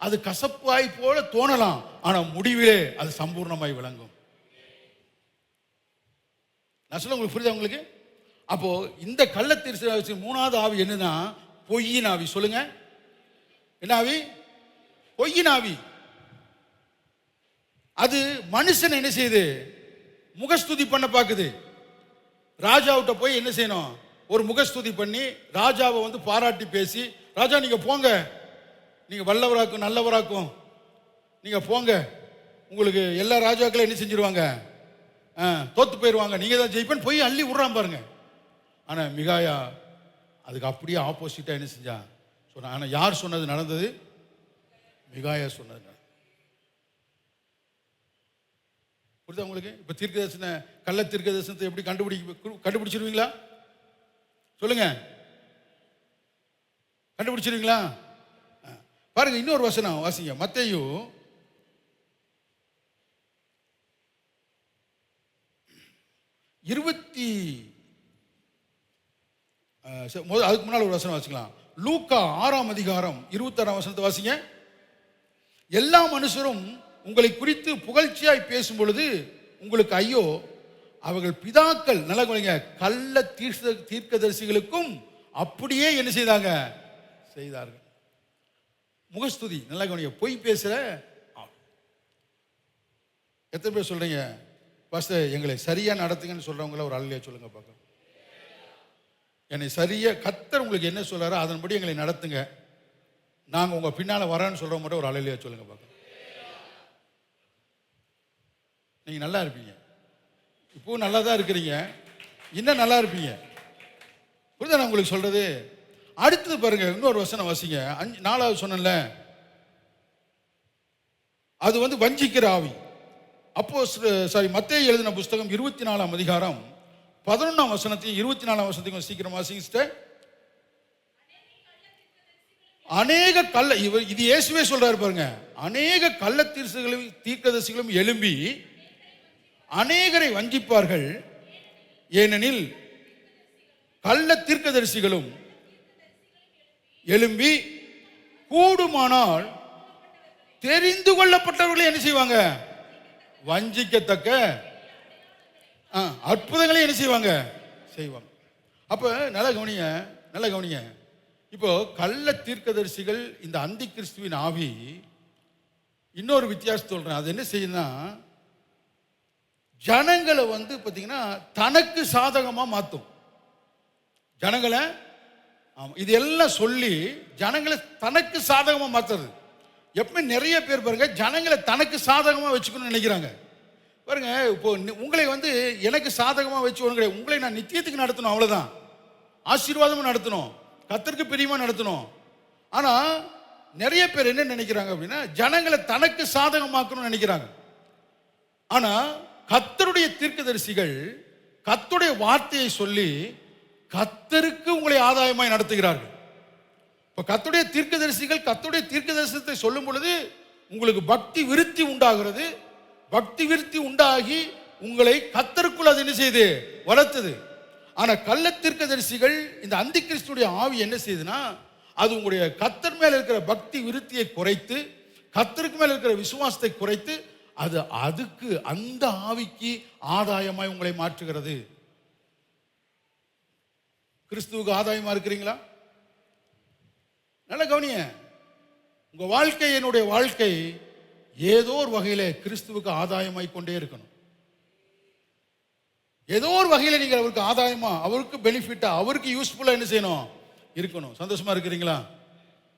அது கசப்பாய் போல தோணலாம், ஆனா முடிவிலே அது சம்பூர்ணமாய் விளங்கும். நான் சொல்ல உங்களுக்கு புரியுதா உங்களுக்கு? அப்போ இந்த கள்ள தீர்க்கதரிசி 3வது ஆவி என்னன்னா, பொய்யின் ஆவி. சொல்லுங்க, என்ன ஆவி? பொய்யின் ஆவி. அது மனுஷன் என்ன செய்யுது, முகஸ்துதி பண்ண பாக்குது. ராஜாவிட்ட போய் என்ன செய்யணும், ஒரு முகஸ்துதி பண்ணி ராஜாவை வந்து பாராட்டி பேசி, ராஜா நீங்க போங்க, நீங்க வல்லவராக்கும் நல்லவராக்கும், நீங்க போங்க, உங்களுக்கு எல்லா ராஜாக்களும் என்ன செஞ்சிருவாங்க, தோத்து போயிடுவாங்க, நீங்க தான் ஜெயிப்பேன்னு போய் அள்ளி விடுறான் பாருங்க. ஆனா மிகாயா அதுக்கு அப்படியே ஆப்போசிட்டா என்ன செஞ்சான் சொன்ன. ஆனா யார் சொன்னது நடந்தது? மிகாயா சொன்னது. புரியுதா உங்களுக்கு? இப்ப தீர்க்கதரிசன கள்ள தீர்க்கதரிசனத்தை எப்படி கண்டுபிடிச்சிருவீங்களா? சொல்லுங்க, கண்டுபிடிச்சிருவீங்களா? பாருங்க, இன்னொரு வசனம் வாசிங்க. மத்தேயு 20 அதுக்கு முன்னால் ஒரு வசனம் வாசிக்கலாம். லூக்கா 6ஆம் அதிகாரம் 26ஆம் வசனத்தை வாசிங்க. எல்லா மனுஷரும் உங்களை குறித்து புகழ்ச்சியாய் பேசும் பொழுது உங்களுக்கு ஐயோ, அவர்கள் பிதாக்கள் நல்ல கள்ள தீர்க்கதரிசிகளுக்கும் அப்படியே என்ன செய்தார்கள். முகஸ்துதி நல்ல கவனிங்க. பொய் பேசுற எத்தனை பேர் சொல்றீங்க, பாஸ்டர் எங்களை சரியா நடத்துங்கன்னு சொல்றவங்கள ஒரு அல்லையா சொல்லுங்க பார்க்க. என்னை சரியா கர்த்தர் உங்களுக்கு என்ன சொல்றாரோ அதன்படி எங்களை நடத்துங்க, நாங்க உங்க பின்னால வரேன்னு சொல்ற மட்டும் ஒரு அல்லையா சொல்லுங்க பார்க்க. நீங்க நல்லா இருப்பீங்க, இப்போ நல்லா தான் இருக்கிறீங்க, இன்னும் நல்லா இருப்பீங்க. புரியுதா நான் உங்களுக்கு சொல்றது? அடுத்தது பாருங்க, இன்னொரு வசனம் வாசிங்க. 4வது சொன்னல, அது வந்து வஞ்சிக்கிற ஆவி. அப்போ மத்தேயு எழுதின புஸ்தகம் 24ஆம் அதிகாரம் 11ஆம் வசனத்தையும் 24ஆம் வசனத்தையும் சீக்கிரம் வாசிங்க. அநேக கள்ள, இது இயேசுவே சொல்றாரு பாருங்க, அநேக கள்ள தீர்க்கதரிசிகளும் எழும்பி அநேகரை வஞ்சிப்பார்கள், ஏனெனில் கள்ள தீர்க்கதரிசிகளும் எழும்பி கூடுமானால் தெரிந்து கொள்ளப்பட்டவர்களை என்ன செய்வாங்க? வஞ்சிக்கத்தக்க அற்புதங்களை என்ன செய்வாங்க? செய்வாங்க. அப்ப நல்ல கவனிங்க, நல்ல கவனிங்க. இப்போ கள்ள தீர்க்கதரிசிகள், இந்த அந்தி கிறிஸ்துவின் ஆவி இன்னொரு வித்தியாசம் சொல்றேன். அது என்ன செய்யுதுன்னா, ஜனங்களை பார்த்தீங்கன்னா தனக்கு சாதகமா மாத்தும். ஜனங்களை இது எல்லாம் சொல்லி ஜனங்களை தனக்கு சாதகமா மாத்துறது. எப்பவுமே நிறைய பேர் பாருங்க, ஜனங்களை தனக்கு சாதகமா வச்சுக்கணும்னு நினைக்கிறாங்க. பாருங்க, இப்போ உங்களை எனக்கு சாதகமா வச்சு உங்களை நான் நித்தியத்துக்கு நடத்தணும், அவ்வளவுதான். ஆசீர்வாதமும் நடத்தணும், கர்த்தருக்கு பிரியமா நடத்தணும். ஆனா நிறைய பேர் என்ன நினைக்கிறாங்க அப்படின்னா, ஜனங்களை தனக்கு சாதகமாக்கணும்னு நினைக்கிறாங்க. ஆனா கர்த்தருடைய தீர்க்கதரிசிகள் கர்த்தருடைய வார்த்தையை சொல்லி கர்த்தருக்கு உங்களை ஆதாயமாய் நடத்துகிறார்கள். இப்ப கர்த்தருடைய தீர்க்கதரிசிகள் கர்த்தருடைய தீர்க்கதரிசனத்தை சொல்லும் பொழுது உங்களுக்கு பக்தி விருத்தி உண்டாகிறது. பக்தி விருத்தி உண்டாகி உங்களை கர்த்தருக்குள் அது என்ன செய்து வளர்த்தது. ஆனா கள்ள தீர்க்கதரிசிகள், இந்த அந்தி கிறிஸ்துடைய ஆவி என்ன செய்யுதுன்னா, அது உங்களுடைய கர்த்தர் மேல இருக்கிற பக்தி விருத்தியை குறைத்து, கர்த்தருக்கு மேல இருக்கிற விசுவாசத்தை குறைத்து, அது அதுக்கு அந்த ஆவிக்கு ஆதாயமாய் உங்களை மாற்றுகிறது. கிறிஸ்துவுக்கு ஆதாயமா இருக்கிறீங்களா? நல்ல கவனிய. உங்க வாழ்க்கை, என்னுடைய வாழ்க்கை ஏதோ ஒரு வகையில கிறிஸ்துவுக்கு ஆதாயமாய் கொண்டே இருக்கணும். ஏதோ ஒரு வகையில நீங்க அவருக்கு ஆதாயமா, அவருக்கு பெனிஃபிட்டா, அவருக்கு யூஸ்ஃபுல்லா என்ன செய்யணும்? இருக்கணும். சந்தோஷமா இருக்கிறீங்களா?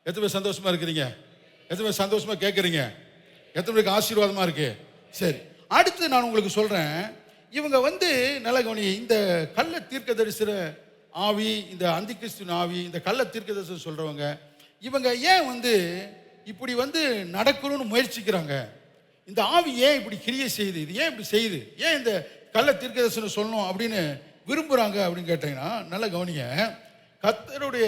எத்தனை பேர் சந்தோஷமா இருக்கிறீங்க? எத்தனை பேர் சந்தோஷமா கேட்கறீங்க? எத்தனை பேருக்கு ஆசீர்வாதமா இருக்கு? சரி, அடுத்து நான் உங்களுக்கு சொல்றேன். இவங்க நல்ல கவனி, இந்த கள்ள தீர்க்கதரிசன ஆவி, இந்த அந்தி கிறிஸ்துவின் ஆவி, இந்த கள்ள தீர்க்கதரிசனம் சொல்றவங்க, இவங்க ஏன் இப்படி நடக்கணும்னு முயற்சிக்கிறாங்க? இந்த ஆவி ஏன் இப்படி கிரியை செய்யுது? இது ஏன் இப்படி செய்யுது? ஏன் இந்த கள்ள தீர்க்கதரிசனம் சொல்லணும் அப்படின்னு விரும்புறாங்க அப்படின்னு கேட்டீங்கன்னா, நல்ல கவனிங்க. கர்த்தருடைய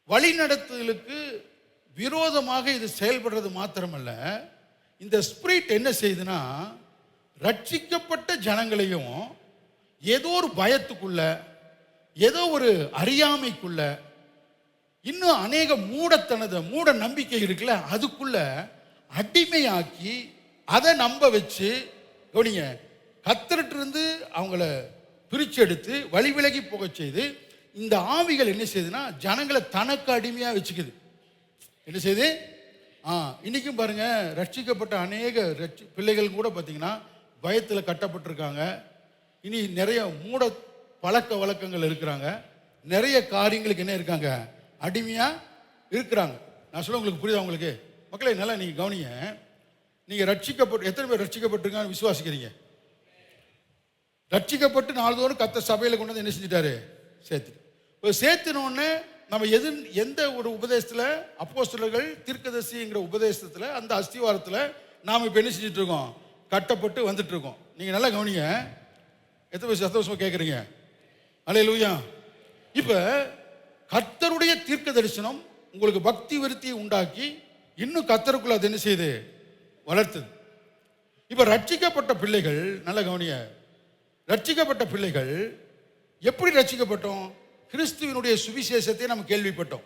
வழிநடத்துதலுக்கு விரோதமாக இது செயல்படுறது மாத்திரமல்ல, இந்த ஸ்பிரிட் என்ன செய்யுதுன்னா, ரட்சிக்கப்பட்ட ஜனங்களையும் ஏதோ ஒரு பயத்துக்குள்ள, ஏதோ ஒரு அறியாமைக்குள்ள, இன்னும் அநேக மூட நம்பிக்கை இருக்குல்ல, அதுக்குள்ள அடிமையாக்கி அதை நம்ப வச்சு, கவனிங்க, கர்த்தர்ட்ட இருந்து அவங்கள பிரிச்சு எடுத்து வழி விலகி போக செய்து, இந்த ஆவிகள் என்ன செய்யுதுன்னா ஜனங்களை தனக்கு அடிமையா வச்சுக்குது. என்ன செய்யுது? இன்னைக்கும் பாருங்க, ரட்சிக்கப்பட்ட அநேக பிள்ளைகள் கூட பார்த்தீங்கன்னா பயத்தில் கட்டப்பட்டிருக்காங்க. இனி நிறைய மூட பழக்க வழக்கங்கள் இருக்கிறாங்க. நிறைய காரியங்களுக்கு என்ன இருக்காங்க? அடிமையா இருக்கிறாங்க. நான் சொல்ல உங்களுக்கு புரியுதா? உங்களுக்கு மக்களே நல்லா நீங்க கவனிங்க. நீங்க ரட்சிக்கப்பட்டு, எத்தனை பேர் ரட்சிக்கப்பட்டிருக்காங்க விசுவாசிக்கிறீங்க? ரட்சிக்கப்பட்டு நாள்தோறும் கர்த்தர் சபையில் கொண்டு என்ன செஞ்சிட்டாரு? சேர்த்தினோடனே நம்ம எந்த ஒரு உபதேசத்தில், அப்போஸ்தலர்கள் தீர்க்கதரிசிங்கிற உபதேசத்தில், அந்த அஸ்திவாரத்தில் நாம் இப்போ என்ன செஞ்சுட்டு இருக்கோம்? கட்டப்பட்டு வந்துட்டு இருக்கோம். நீங்க நல்லா கவனிங்க. எத்தனை பேர் சந்தோஷமா கேட்குறீங்க? அல்லேலூயா. இப்போ கர்த்தருடைய தீர்க்க தரிசனம் உங்களுக்கு பக்தி விருத்தியை உண்டாக்கி இன்னும் கர்த்தருக்குள்ள அது என்ன செய்யுது? வளர்த்துது. இப்போ ரட்சிக்கப்பட்ட பிள்ளைகள், நல்ல கவனிய, ரட்சிக்கப்பட்ட பிள்ளைகள் எப்படி ரட்சிக்கப்பட்டோம்? கிறிஸ்துவினுடைய சுவிசேஷத்தை நம்ம கேள்விப்பட்டோம்.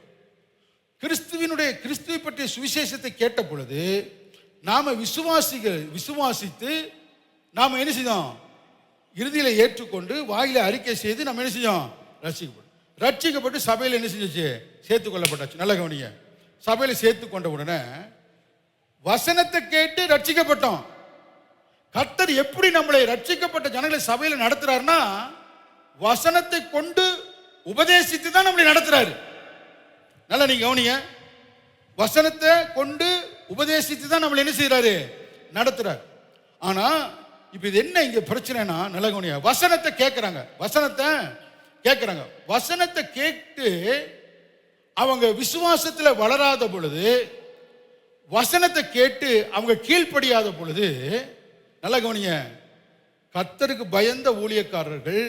கிறிஸ்துவை பற்றிய சுவிசேஷத்தை கேட்ட பொழுது நாம விசுவாசித்து நாம என்ன செய்தோம்? இறுதியில ஏற்றுக்கொண்டு வாயில அறிக்கை செய்து நம்ம என்ன செய்யும்? ரட்சிக்கப்பட்டு சபையில் என்ன செஞ்சிச்சு? சேர்த்து கொள்ளப்பட்டாச்சு. நல்ல கவனிங்க. சபையில சேர்த்து கொண்ட உடனே வசனத்தை கேட்டு ரட்சிக்கப்பட்டோம். கர்த்தர் எப்படி நம்மளை ரட்சிக்கப்பட்ட ஜனங்களை சபையில நடத்துறாருன்னா, வசனத்தை கொண்டு உபதேசித்து தான் நம்மளை நடத்துறாரு. நல்லா நீங்க கவனிங்க. வசனத்தை கொண்டு உபதேசித்து தான் நம்மளை என்ன செய்யறாரு? நடத்துறாரு. ஆனா இப்ப இது என்ன இங்க பிரச்சனைனா, நல்ல கவனிங்க, வசனத்தை கேட்கிறாங்க. வசனத்தை கேட்டு அவங்க விசுவாசத்துல வளராத பொழுது, வசனத்தை கேட்டு அவங்க கீழ்ப்படியாத பொழுது, நல்ல கவனிங்க, கர்த்தருக்கு பயந்த ஊழியக்காரர்கள்,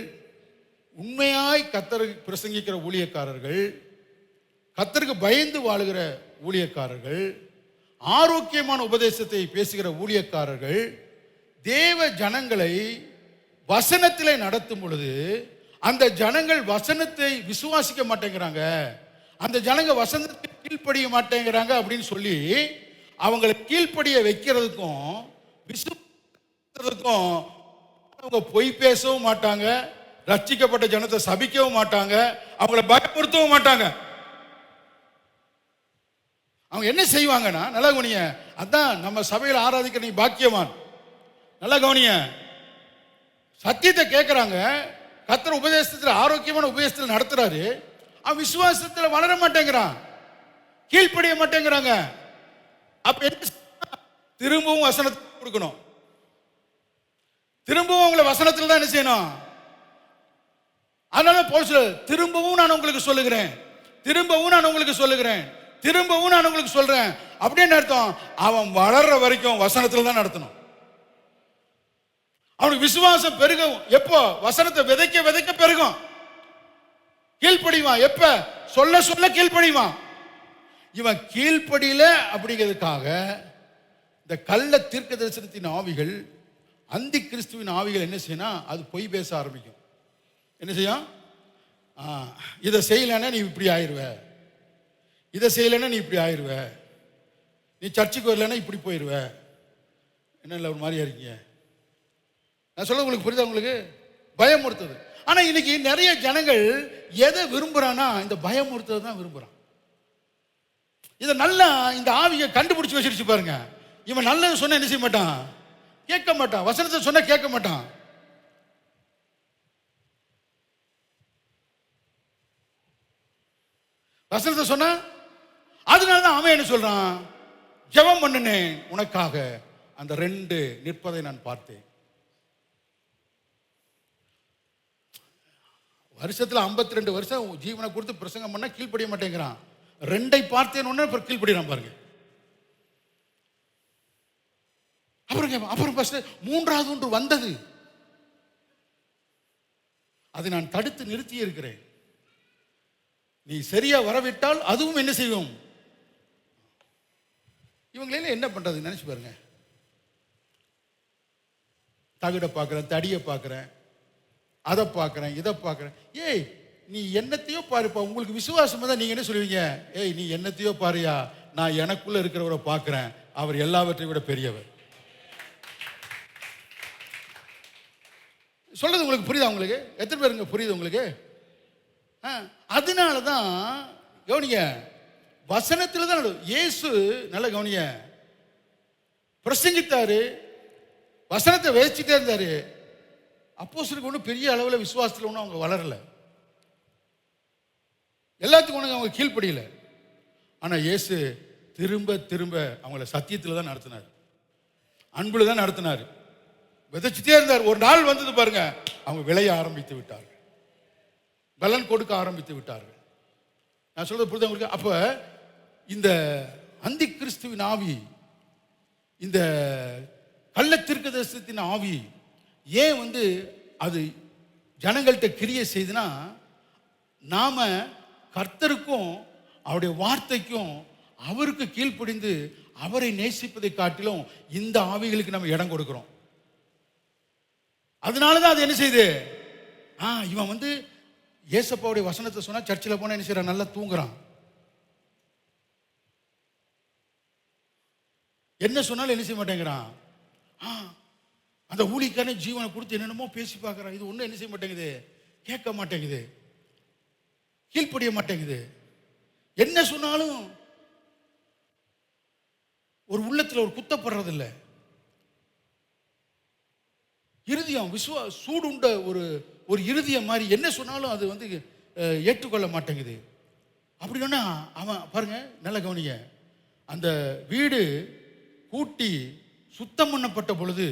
உண்மையாய் கர்த்தருக்கு பிரசங்கிக்கிற ஊழியக்காரர்கள், கர்த்தருக்கு பயந்து வாழுகிற ஊழியக்காரர்கள், ஆரோக்கியமான உபதேசத்தை பேசுகிற ஊழியக்காரர்கள் தேவ ஜனங்களை வசனத்திலே நடத்தும் பொழுது அந்த ஜனங்கள் வசனத்தை விசுவாசிக்க மாட்டேங்கிறாங்க. அந்த ஜனங்க வசனத்துக்கு கீழ்ப்படிய மாட்டேங்கிறாங்க அப்படின்னு சொல்லி அவங்களை கீழ்ப்படிய வைக்கிறதுக்கும் விசுவாசத்துக்கும் அவங்க பொய் பேசவும் மாட்டாங்க, ரட்சிக்கப்பட்ட ஜனத்தை சபிக்கவும் மாட்டாங்க, அவங்கள பயப்படுத்தவும் மாட்டாங்க. அவங்க என்ன செய்வாங்கன்னா, நல்லா கவனிய, அதான் நம்ம சபையில் ஆராதிக்கிற நீ பாக்கியவான். நல்லா கவனிய, சத்தியத்தை கேட்கிறாங்க, கர்த்தர் உபதேசத்தில் ஆரோக்கியமான உபதேசத்தில் நடத்துறாரு, அவன் விசுவாசத்தில் வளர மாட்டேங்கிறான், கீழ்ப்படிய மாட்டேங்கிறாங்க. அப்ப என்ன, திரும்பவும் வசனத்தை கொடுக்கணும், திரும்பவும் உங்களை வசனத்தில் தான் என்ன செய்யணும். அதனால பவுல் திரும்பவும் நான் உங்களுக்கு சொல்லுகிறேன், திரும்பவும் நான் உங்களுக்கு சொல்லுகிறேன், திரும்பவும் நான் உங்களுக்கு சொல்றேன் அப்படின்னு அர்த்தம். அவன் வளர்ற வரைக்கும் வசனத்தில் தான் நடத்தணும். அவனுக்கு விசுவாசம் பெருகும் எப்போ, வசனத்தை விதைக்க விதைக்க பெருகும். கீழ்ப்படிவான் எப்ப, சொல்ல சொல்ல கீழ்ப்படிவான். இவன் கீழ்ப்படியில அப்படிங்கிறதுக்காக இந்த கள்ள தீர்க்க தரிசனத்தின் ஆவிகள், அந்தி கிறிஸ்துவின் ஆவிகள் என்ன செய்யணும், அது பொய் பேச ஆரம்பிக்கும். என்ன செய்யும், இதை செய்யலைன்னா நீ இப்படி ஆயிடுவ, இதை செய்யலைன்னா நீ இப்படி ஆயிடுவ, நீ சர்ச்சுக்கு வரலன்னா இப்படி போயிடுவ. என்ன இல்லை ஒரு மாதிரியா இருக்கீங்க, நான் சொல்ல உங்களுக்கு புரியுதா, உங்களுக்கு பயமுறுத்துது. ஆனா இன்னைக்கு நிறைய ஜனங்கள் எதை விரும்புறான்னா இந்த பயமுறுத்துறது தான் விரும்புறான். இதை நல்லா இந்த ஆவியை கண்டுபிடிச்சு வச்சிருச்சு பாருங்க. இவன் நல்லது சொன்ன என்ன செய்ய மாட்டான், கேட்க மாட்டான், வசனத்தை சொன்ன கேட்க மாட்டான். வசனத்தை சொன்ன, அதனாலதான் அவன் என்ன சொல்றான், ஜெபம் பண்ணினேன் உனக்காக, அந்த 2 நிற்பதை நான் பார்த்தேன். வருஷத்துல 52 வருஷம் ஜீவனை கொடுத்து பிரசங்கம் பண்ண கீழ்ப்படிய மாட்டேங்கிறான். 2 பார்த்தேன்னு கீழ்ப்படிறான் பாருங்க. அப்புறம் 3வது ஒன்று வந்தது, அதை நான் தடுத்து நிறுத்தி இருக்கிறேன். நீ சரியா வரவிட்டால் அதுவும் என்ன செய்வோம். இவங்களே என்ன பண்றது நினைச்சு பாருங்க. தவிட பார்க்கிறேன், தடிய பார்க்கிறேன், அதை பார்க்கிறேன், இதை பார்க்கிறேன். ஏய் நீ என்னத்தையோ பாருப்பா, உங்களுக்கு விசுவாசம் தான் நீங்க என்ன சொல்லுவீங்க, ஏய் நீ என்னத்தையோ பாருயா, நான் எனக்குள்ள இருக்கிறவரை பார்க்கிறேன், அவர் எல்லாவற்றையும் விட பெரியவர். சொல்றது உங்களுக்கு புரியுதா, உங்களுக்கு எத்தனை பேருங்க புரியுது உங்களுக்கு. அதனாலதான் கவனிய, வசனத்துல தான் இயேசு நல்ல கவனிய பிரசங்கித்தாரு, வசனத்தை வேச்சிட்டே இருந்தாரு. அப்போஸ்தலருக்கு ஒன்றும் பெரிய அளவில் விசுவாசத்தில் ஒன்றும் அவங்க வளரல, எல்லாத்துக்கும் ஒன்று அவங்க கீழ்ப்படியல. ஆனால் இயேசு திரும்ப திரும்ப அவங்கள சத்தியத்தில் தான் நடத்தினார், அன்புல தான் நடத்தினார், விதைச்சிட்டே இருந்தார். ஒரு நாள் வந்தது பாருங்க, அவங்க விளைய ஆரம்பித்து விட்டார்கள், பலன் கொடுக்க ஆரம்பித்து விட்டார்கள். நான் சொல்றது புரியுது உங்களுக்கு. அப்ப இந்த அந்தி கிறிஸ்துவின் ஆவி, இந்த கள்ள தீர்க்கதரிசனத்தின் ஆவி ஏன் அது ஜனங்கள்கிட்ட கிரியை செய்துனா, நாம கர்த்தருக்கும் அவருடைய வார்த்தைக்கும் அவருக்கு கீழ்ப்படிந்து அவரை நேசிப்பதை காட்டிலும் இந்த ஆவிகளுக்கு நம்ம இடம் கொடுக்கிறோம். அதனாலதான் அது என்ன செய்யுது, இவன் ஏசப்பாவுடைய வசனத்தை சொன்னா சர்ச்சில் போனா என்ன செய்யறான், நல்லா தூங்குறான். என்ன சொன்னாலும் என்ன செய்ய மாட்டேங்கிறான். அந்த ஊழிக்கான ஜீவனை கொடுத்து என்னென்னமோ பேசி பார்க்கறான். இது ஒன்றும் என்ன செய்ய மாட்டேங்குது, கேட்க மாட்டேங்குது, கீழ்ப்படிய மாட்டேங்குது. என்ன சொன்னாலும் ஒரு உள்ளத்தில் ஒரு குத்தப்படுறது இல்லை. இருதயம் சூடுண்ட ஒரு இருதயம் மாதிரி என்ன சொன்னாலும் அது ஏற்றுக்கொள்ள மாட்டேங்குது. அப்படின்னா அவன் பாருங்க, நல்ல கவனிங்க, அந்த வீடு கூட்டி சுத்தம் பண்ணப்பட்ட பொழுது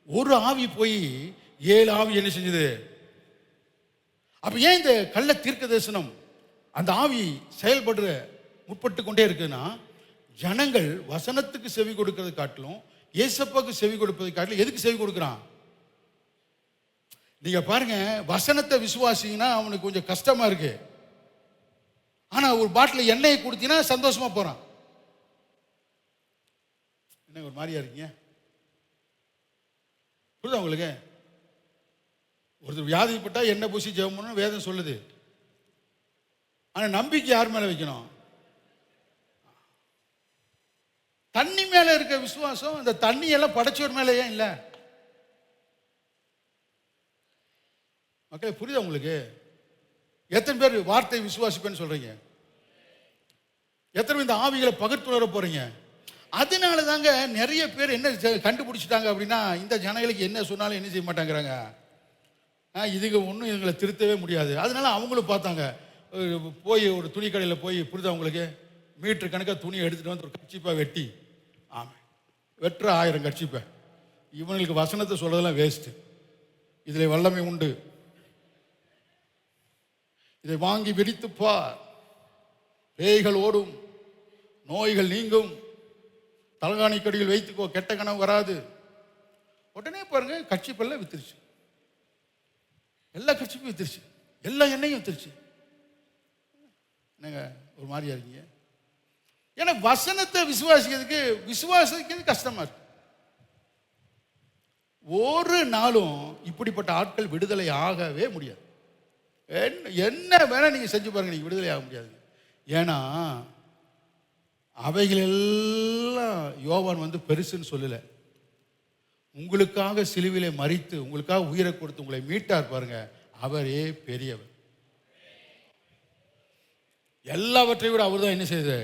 ஒரு ஆவி போய் 7 ஆவி என்ன செஞ்சது. அப்ப ஏன் இந்த கள்ள தீர்க்க தரிசனம் அந்த ஆவி செயல்படுற முற்பட்டு கொண்டே இருக்குன்னா, ஜனங்கள் வசனத்துக்கு செவி கொடுக்கிறது காட்டிலும் ஏசப்பாக்கு செவி கொடுப்பதை காட்டிலும் எதுக்கு செவி கொடுக்கிறான். நீங்க பாருங்க, வசனத்தை விசுவாசிங்கன்னா அவனுக்கு கொஞ்சம் கஷ்டமா இருக்கு. ஆனா ஒரு பாட்டில் எண்ணெயை கொடுத்தீங்கன்னா சந்தோஷமா போறான். என்ன ஒரு மாதிரியா இருக்கீங்க, புரியுதா உங்களுக்கு. ஒருத்தர் வியாதிப்பட்டா எண்ணெய் பூசி ஜெபம் பண்ணணும் வேதம் சொல்லுது. ஆனால் நம்பிக்கை யார் மேலே வைக்கணும்? தண்ணி மேலே இருக்க விசுவாசம் இந்த தண்ணியெல்லாம் படைச்சவர் மேலே ஏன் இல்லை? மக்களே, புரியுதா உங்களுக்கு? எத்தனை பேர் வார்த்தை விசுவாசிப்பேன்னு சொல்றீங்க? எத்தனை இந்த ஆவிகளை பகிர்ந்துணர போறீங்க? அதனால தாங்க நிறைய பேர் என்ன கண்டுபிடிச்சிட்டாங்க அப்படின்னா, இந்த ஜனங்களுக்கு என்ன சொன்னாலும் என்ன செய்ய மாட்டாங்கிறாங்க. இதுக்கு ஒன்றும் இவங்களை திருத்தவே முடியாது. அதனால அவங்களும் பார்த்தாங்க, போய் ஒரு துணி கடையில் போய், புரியுதா உங்களுக்கு, மீட்டர் கணக்காக துணியை எடுத்துகிட்டு வந்து ஒரு கர்ச்சீப்பாக வெட்டி, ஆமாம் வெட்டுற 1000 கர்ச்சீப்பை. இவங்களுக்கு வசனத்தை சொல்றதெல்லாம் வேஸ்ட்டு, இதில் வல்லமை உண்டு, இதை வாங்கி விரித்து பார், பேய்கள் ஓடும், நோய்கள் நீங்கும், தலகாணி கடியில் வைத்துக்கோ, கெட்ட கனவு வராது. உடனே பாருங்க கர்ச்சீப்பெல்லாம் வித்துருச்சு, எல்லா கர்ச்சீப்பும் வித்துருச்சு, எல்லா எண்ணெயும் வித்துருச்சு. என்னங்க ஒரு மாதிரியா இருக்கீங்க? ஏன்னா வசனத்தை விசுவாசிக்கிறது கஷ்டமா இருக்கு. ஒரு நாளும் இப்படிப்பட்ட ஆட்கள் விடுதலை ஆகவே முடியாது. என்ன வேணா நீங்க செஞ்சு பாருங்க, நீங்க விடுதலை ஆக முடியாது. ஏன்னா அவைகள் எல்லாம் யோவான் வந்து பெருசுன்னு சொல்லல. உங்களுக்காக சிலுவிலே மரித்து உங்களுக்காக உயிரை கொடுத்து உங்களை மீட்டார் பாருங்க, அவரே பெரியவர். எல்லாவற்றை விட அவர் தான் என்ன செய்யுது.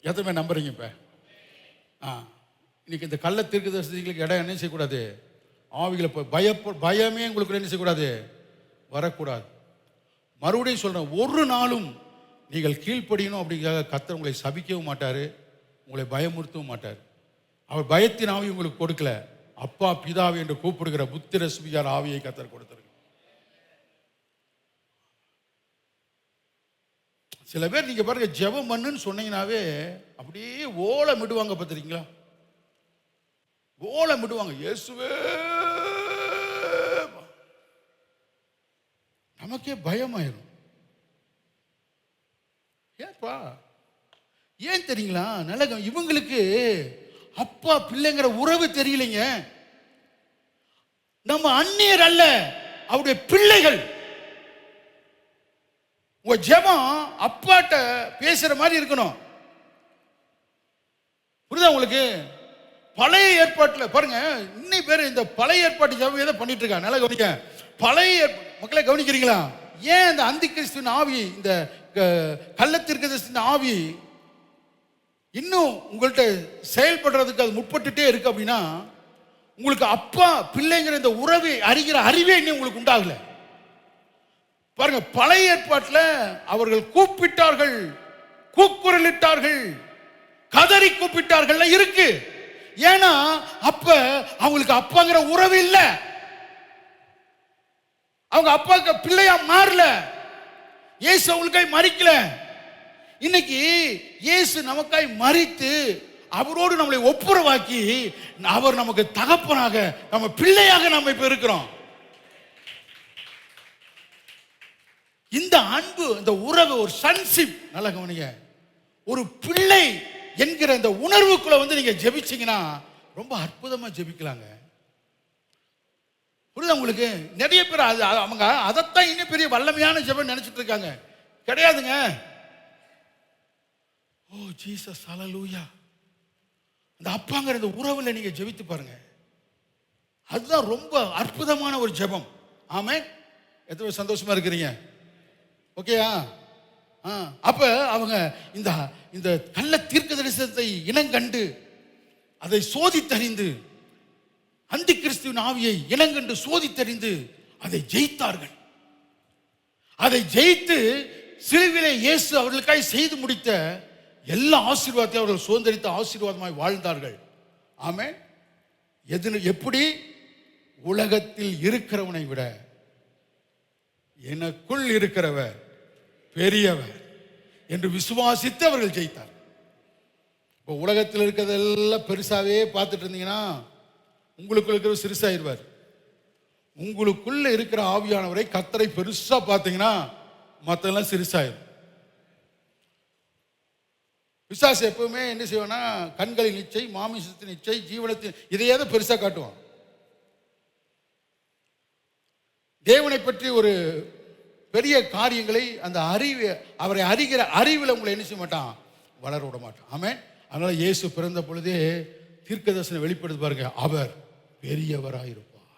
எத்தனை பேர் நம்புறீங்க? இப்ப இன்னைக்கு இந்த கள்ள தீர்க்கதரிசிகளுக்கு இடம் என்ன செய்யக்கூடாது? ஆவிகளை பயமே உங்களுக்கு என்ன செய்யக்கூடாது, வரக்கூடாது. மறுபடியும் சொல்றேன், ஒரு நாளும் நீங்கள் கீழ்ப்படியணும் அப்படிங்கிறத கர்த்தர் உங்களை சபிக்கவும் மாட்டாரு, உங்களை பயமுறுத்தவும் மாட்டார். அவர் பயத்தின் ஆவி உங்களுக்கு கொடுக்கல, அப்பா பிதாவை என்று கூப்பிடுகிற புத்திர சுவிகார ஆவியை கர்த்தர் கொடுத்திருக்கு. சில பேர் நீங்க பாருங்க, ஜெபம் பண்ணுன்னு சொன்னீங்கன்னாவே அப்படியே ஓலமிடுவாங்க, பார்த்துருக்கீங்களா? ஓலமிடுவாங்க, இயேசுவே. நமக்கே பயமாயிரும். ஏப்பா ஏன் தெரியுங்களா? நல்ல இவங்களுக்கு அப்பா பிள்ளைங்கிற உறவு தெரியலைங்க. நம்ம அந்நியர் அல்ல, அவருடைய பிள்ளைகள். உங்க ஜெபம் அப்பாட்ட பேசுற மாதிரி இருக்கணும். புரியுதா உங்களுக்கு? பழைய ஏற்பாட்டுல பாருங்க, இன்னைக்கு பேர் இந்த பழைய ஏற்பாட்டு ஜெபம் எதை பண்ணிட்டு இருக்காங்க. நல்லா கவனிக்க. பழைய மக்களை கவனிக்கிறீங்களா? ஏன் இந்த அந்தி கிறிஸ்துவின் ஆவி, இந்த கள்ளத்தீர்க்கதரிசியின் ஆவி இன்னும் உங்கள்கிட்ட செயல்படுறதுக்கு அது முற்பட்டுட்டே இருக்கு அப்படின்னா, உங்களுக்கு அப்பா பிள்ளைங்கிற இந்த உறவை அறிகிற அறிவே இன்னும் உங்களுக்கு உண்டாகல. பாருங்க, பழைய ஏற்பாட்டில் அவர்கள் கூப்பிட்டார்கள், கூக்குரலிட்டார்கள், கதறி கூப்பிட்டார்கள் இருக்கு. ஏன்னா அப்ப அவங்களுக்கு அப்பாங்கிற உறவு இல்ல, அவங்க அப்பாக்கு பிள்ளையா மாறல, இயேசு அவங்களுக்காய் மரிக்கல. இன்னைக்கு இயேசு நமக்காய் மரித்து அவரோடு நம்மளை ஒப்புரவாக்கி அவர் நமக்கு தகப்பனாக, நம்ம பிள்ளையாக நம்ம இப்ப இருக்கிறோம். இந்த அன்பு, இந்த உறவு, ஒரு சன்ஷிப், நல்லா கவனிங்க. ஒரு பிள்ளை என்கிற இந்த உணர்வுக்குள்ள வந்து நீங்க ஜெபிச்சீங்கன்னா ரொம்ப அற்புதமா ஜெபிக்கலாங்க. புரியுதா உங்களுக்கு? நிறைய பேர் அவங்க அதைத்தான் இன்னும் பெரிய வல்லமையான ஜெபம் நினைச்சிட்டு இருக்காங்க. கிடையாதுங்க. ஓ ஜீசஸ் ஹல்லேலூயா. அந்த அப்பாங்கிற இந்த உறவுல நீங்க ஜெபித்து பாருங்க, அதுதான் ரொம்ப அற்புதமான ஒரு ஜெபம். ஆமென். எத்தனை சந்தோஷமா இருக்கிறீங்க? ஓகேயா? அப்ப அவங்க இந்த இந்த கள்ள தீர்க்க தரிசனத்தை இனங்கண்டு அதை சோதித்தறிந்து, அந்தி கிறிஸ்துவின் ஆவியை இனங்கண்டு சோதித்தறிந்து அதை ஜெயித்தார்கள். அதை ஜெயித்து சிலுவிலே இயேசு அவர்களுக்காய் செய்து முடித்த எல்லா ஆசீர்வாதத்தையும் அவர்கள் சுதந்திரித்த ஆசீர்வாதமாய் வாழ்ந்தார்கள். ஆமென். எப்படி? உலகத்தில் இருக்கிறவனை விட எனக்குள் இருக்கிறவர் பெரியவர் என்று விசுவாசித்து அவர்கள் ஜெயித்தார். இப்போ உலகத்தில் இருக்கிறதெல்லாம் பெருசாவே பார்த்துட்டு இருந்தீங்கன்னா உங்களுக்குள்ள இருக்கிற சிறுசாயிருவார். உங்களுக்குள்ள இருக்கிற ஆவியானவரை, கர்த்தரை பெருசா பார்த்தீங்கன்னா மற்றெல்லாம் சிறுசாயிரும். பிசாசு எப்பவுமே என்ன செய்வானா, கண்களின் இச்சை, மாமிசத்தின் இச்சை, ஜீவனத்தின் இதையே தான் பெருசா காட்டுவான். தேவனை பற்றி ஒரு பெரிய காரியங்களை அந்த அறிவு, அவரை அறிகிற அறிவில் உங்களை என்ன செய்ய மாட்டான், வளர விட மாட்டான். ஆமென். அதனால இயேசு பிறந்த பொழுதே தீர்க்கதரிசனம் வெளிப்படுத்தி பாருங்க, அவர் பெரியவராயிருப்பார்.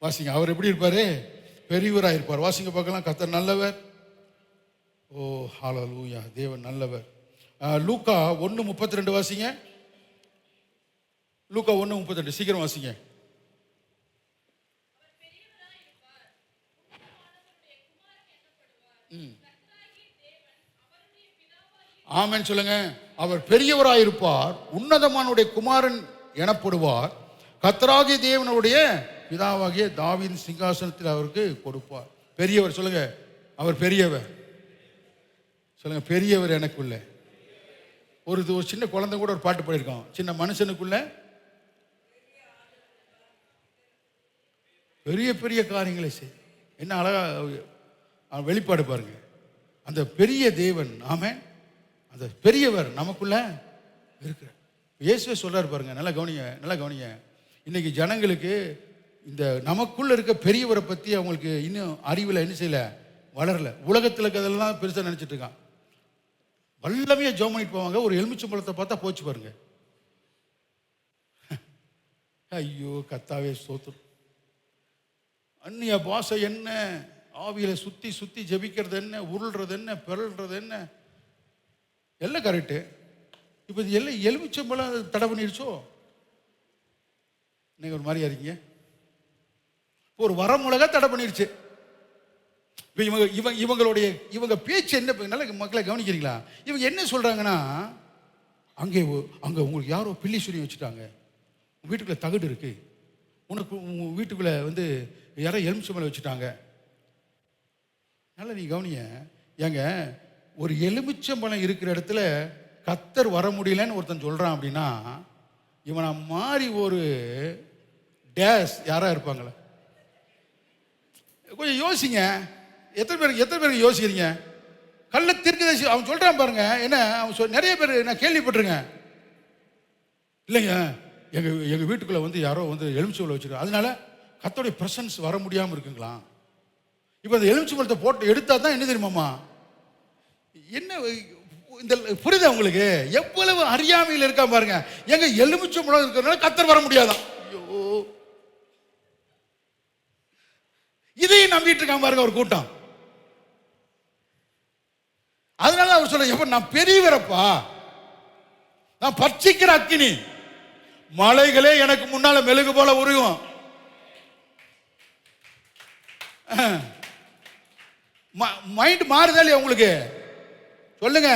வாசிங்க, அவர் எப்படி இருப்பாரு, பெரியவராயிருப்பார். வாசிங்க பார்க்கலாம். கர்த்தர் நல்லவர். ஓ ஹல்லேலூயா, தேவன் நல்லவர். லூக்கா 1:32 வாசிங்க. லூக்கா 1:32 சீக்கிரம் வாசிங்க. ஆமென் சொல்லுங்க. அவர் பெரியவராயிருப்பார், உன்னதமானுடைய குமாரன் எனப்படுவார், கர்த்தராகிய தேவனுடைய பிதாவாகிய தாவீதின் சிங்காசனத்தில் அவருக்கு கொடுப்பார். பெரியவர் சொல்லுங்க, அவர் பெரியவர் சொல்லுங்க. பெரியவர் எனக்குள்ள. ஒரு சின்ன குழந்தை கூட ஒரு பாட்டு பாடியிருக்கோம், சின்ன மனுஷனுக்குள்ள பெரிய பெரிய காரியங்களை செய். என்ன அழகா வெளிப்பாடு பாருங்க. அந்த பெரிய தேவன், ஆமென், அந்த பெரியவர் நமக்குள்ள இருக்கிறார். இயேசுவே சொல்றாரு பாருங்க, நல்லா கவனிங்க, நல்லா கவனிங்க. இன்னைக்கு ஜனங்களுக்கு இந்த நமக்குள்ள இருக்க பெரியவரை பத்தி அவங்களுக்கு இன்னும் அறிவில் என்ன செய்யல, வளரல. உலகத்தில் இருக்கிறதெல்லாம் பெருசாக நினைச்சிட்டு இருக்கான். வல்லமையா ஜெபம் பண்ணிட்டு போவாங்க, ஒரு எலுமிச்சம்பழத்தை பார்த்தா போச்சு பாருங்க. ஐயோ கர்த்தாவே ஸ்தோத்திரம். அந்நிய பாஷை என்ன, ஆவியில சுத்தி சுத்தி ஜெபிக்கிறது என்ன, உருள்றது என்ன, பிறல்றது என்ன, எல்லாம் கரெக்டு. இப்போ இது எல்லாம் எலுமிச்சம்பழம் தடை பண்ணிடுச்சோ. நீங்க ஒரு மாதிரியா இருக்கீங்க. ஒரு வரமுலக தடை பண்ணிடுச்சு. இவங்க பேச்சு என்ன, நல்ல மக்களை கவனிக்கிறீங்களா? இவங்க என்ன சொல்றாங்கன்னா, அங்கே உங்களுக்கு யாரோ பில்லி சொல்லி வச்சுட்டாங்க, வீட்டுக்குள்ள தகடு இருக்கு, உனக்கு வீட்டுக்குள்ள வந்து யாரோ எலுமிச்சம்பழம் வச்சுட்டாங்க. நல்லா நீ கவனிய. ஏங்க, ஒரு எலுமிச்சம்பழம் இருக்கிற இடத்துல கர்த்தர் வர முடியலன்னு ஒருத்தன் சொல்றான் அப்படின்னா, இவனை மாதிரி ஒரு டேஸ் யாரா இருப்பாங்களா? கொஞ்சம் யோசிங்க. எத்தனை பேருக்கு யோசிக்கிறீங்க? கள்ள தீர்க்கதரிசி அவன் சொல்றான் பாருங்க. என்ன அவன் நிறைய பேர் நான் கேள்விப்பட்டிருக்கேன். இல்லைங்க, எங்க வீட்டுக்குள்ள வந்து யாரோ வந்து எலுமிச்சம்பழம் வச்சிருக்காங்க, அதனால கர்த்தருடைய பிரசன்ஸ் வர முடியாம இருக்குங்களா? இப்போ அந்த எலுமிச்சம்பழத்தை போட்டு எடுத்தா தான் என்ன தெரியுமாமா, என்ன இந்த புரியுதா உங்களுக்கு? எவ்வளவு அறியாமையில் இருக்கா பாருங்க. எங்க எலுமிச்சம்பழம் இருக்கிறதுனால கர்த்தர் வர முடியாதான். ஐயோ, இதையும் நம்பிட்டு இருக்கான் பாருங்க ஒரு கூட்டம். அதனால அவர் சொல்ற, எப்ப நான் பெரியவரப்பா, நான் பட்சிக்கிற அக்கினி, மலைகளே எனக்கு முன்னால மெழுகு போல உருகும். மைண்ட் மாறுதா இல்லையா உங்களுக்கு? சொல்லுங்க,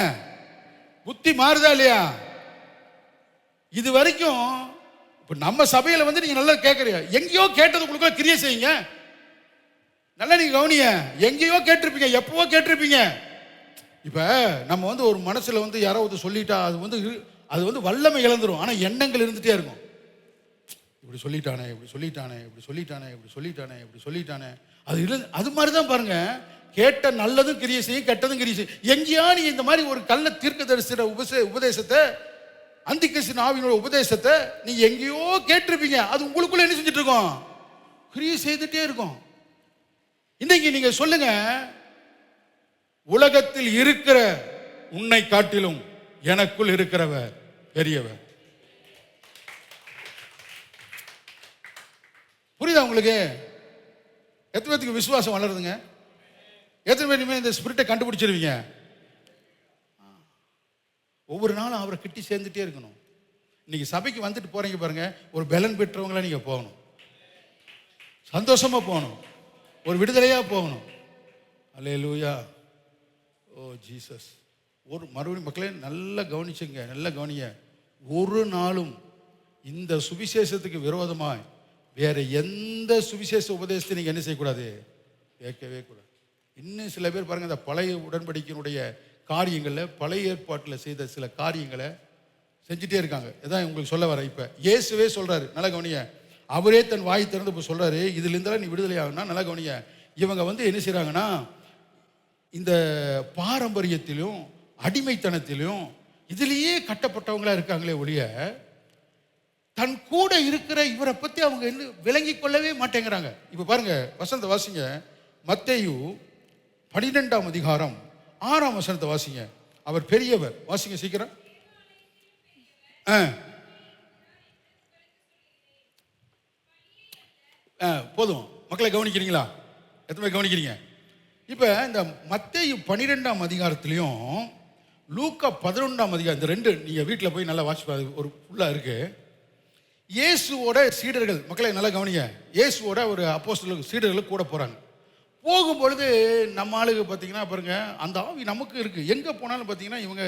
புத்தி மாறுதா இல்லையா? இது வரைக்கும் இப்ப நம்ம சபையில வந்து நீங்க நல்லா கேட்கறீங்க, எங்கேயோ கேட்டது உங்களுக்கு கிரியை செய்யுங்க. நல்லா நீங்க கவனிங்க, எங்கேயோ கேட்டிருப்பீங்க, எப்பவோ கேட்டிருப்பீங்க. இப்ப நம்ம வந்து ஒரு மனசுல வந்து யாராவது சொல்லிட்டா அது வந்து வல்லமை இழந்துரும். ஆனா எண்ணங்கள் இருந்துட்டே இருக்கும். இப்படி சொல்லிட்டானே, இப்படி சொல்லிட்டானே, இப்படி சொல்லிட்டானே, இப்படி சொல்லிட்டானே, இப்படி சொல்லிட்டானே. அது மாதிரிதான் பாருங்க. கேட்ட நல்லதும் கிரியை செய்யும், கெட்டதும் கிரியை செய்யும். எங்கேயா நீங்க இந்த மாதிரி ஒரு கள்ள தீர்க்கதரிசிற உபதேசத்தை, அந்திகிறிஸ்து ஆவியினோட உபதேசத்தை நீங்க எங்கேயோ கேட்டிருப்பீங்க. அது உங்களுக்குள்ள என்ன செஞ்சுட்டு இருக்கோம், கிரியை செய்துட்டே இருக்கும். இன்னைக்கு நீங்க சொல்லுங்க, உலகத்தில் இருக்கிற உன்னை காட்டிலும் எனக்குள் இருக்கிறவர் பெரியவர். புரியுதா உங்களுக்கு? எத்தனை பேருக்கு விசுவாசம் வளருதுங்க? எத்தனை பேருமே இந்த ஸ்பிரிட்டை கண்டுபிடிச்சிருவீங்க? ஒவ்வொரு நாளும் அவரை கிட்டி சேர்ந்துட்டே இருக்கணும். இன்னைக்கு சபைக்கு வந்துட்டு போறீங்க பாருங்க, ஒரு பலன் பெற்றவங்கள நீங்க போகணும், சந்தோஷமா போகணும், ஒரு விடுதலையா போகணும். அல்லேலூயா, ஓ ஜீசஸ். ஒரு மறுபடியும் மக்களே நல்லா கவனிச்சுங்க, நல்லா கவனிங்க. ஒரு நாளும் இந்த சுவிசேஷத்துக்கு விரோதமாய் வேற எந்த சுவிசேஷ உபதேசத்தை நீங்க என்ன செய்யக்கூடாது, கேட்கவே கூடாது. இன்னும் சில பேர் பாருங்க, இந்த பழைய உடன்படிக்கையினுடைய காரியங்களில், பழைய ஏற்பாட்டில் செய்த சில காரியங்களை செஞ்சுட்டே இருக்காங்க. இதான் உங்களுக்கு சொல்ல வர. இப்ப இயேசுவே சொல்றாரு, நல்லா கவனிய. அவரே தன் வாய் திறந்து இப்போ சொல்றாரு, இதுல இருந்தாலும் நீ விடுதலை ஆகணும்னா நல்லா கவனிய. இவங்க வந்து என்ன செய்யறாங்கன்னா, இந்த பாரம்பரியத்திலும் அடிமைத்தனத்திலும் இதுலேயே கட்டப்பட்டவங்களா இருக்காங்களே ஒழிய, தன் கூட இருக்கிற இவரை பத்தி அவங்க என்ன விளங்கி கொள்ளவே மாட்டேங்கிறாங்க. இப்ப பாருங்க, வசந்த வாசிங்க, மத்தேயு 12ஆம் அதிகாரம் 6ஆம் வசனத்தை வாசிங்க. அவர் பெரியவர். வாசிங்க சீக்கிரம். போதும். மக்களை கவனிக்கிறீங்களா? எத்தனை பேர் கவனிக்கிறீங்க? இப்போ இந்த மத்தேயு 12ஆம் அதிகாரத்திலையும் லூக்கா 11ஆம் அதிகாரம், இந்த ரெண்டு நீங்கள் வீட்டில் போய் நல்லா வாட்ச் ஒரு ஃபுல்லாக இருக்கு. இயேசுவோட சீடர்கள், மக்களை நல்லா கவனிங்க, இயேசுவோட ஒரு அப்போஸ்தலர் சீடர்கள் கூட போகிறாங்க. போகும்பொழுது நம்ம ஆளுங்க பார்த்தீங்கன்னா பாருங்க, அந்த ஆவி நமக்கு இருக்கு. எங்கே போனாலும் பார்த்தீங்கன்னா இவங்க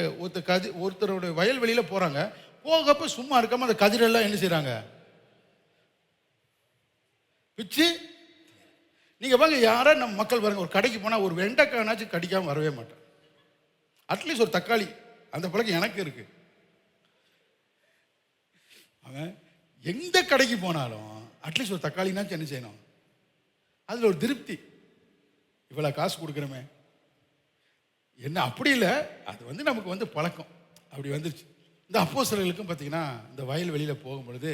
ஒருத்தரோட வயல்வெளியில் போகிறாங்க. போகப்போ சும்மா இருக்காமல் அந்த கதிரெல்லாம் என்ன செய்கிறாங்க? பிச்சு. நீங்கள் பாருங்க, யாரா நம்ம மக்கள் பாருங்க, ஒரு கடைக்கு போனால் ஒரு வெண்டைக்காய்னாச்சும் கடிக்காமல் வரவே மாட்டேன். அட்லீஸ்ட் ஒரு தக்காளி, அந்த பழக்கம் எனக்கு இருக்கு. அவன் எந்த கடைக்கு போனாலும் அட்லீஸ்ட் ஒரு தக்காளினாச்சும் என்ன செய்யணும்? அதில் ஒரு திருப்தி. இவ்வளோ காசு கொடுக்குறோமே என்ன, அப்படி இல்லை, அது நமக்கு பழக்கம் அப்படி வந்துருச்சு. இந்த அப்போஸ்தலர்களுக்கும் பார்த்தீங்கன்னா இந்த வயல் வெளியில் போகும்பொழுது,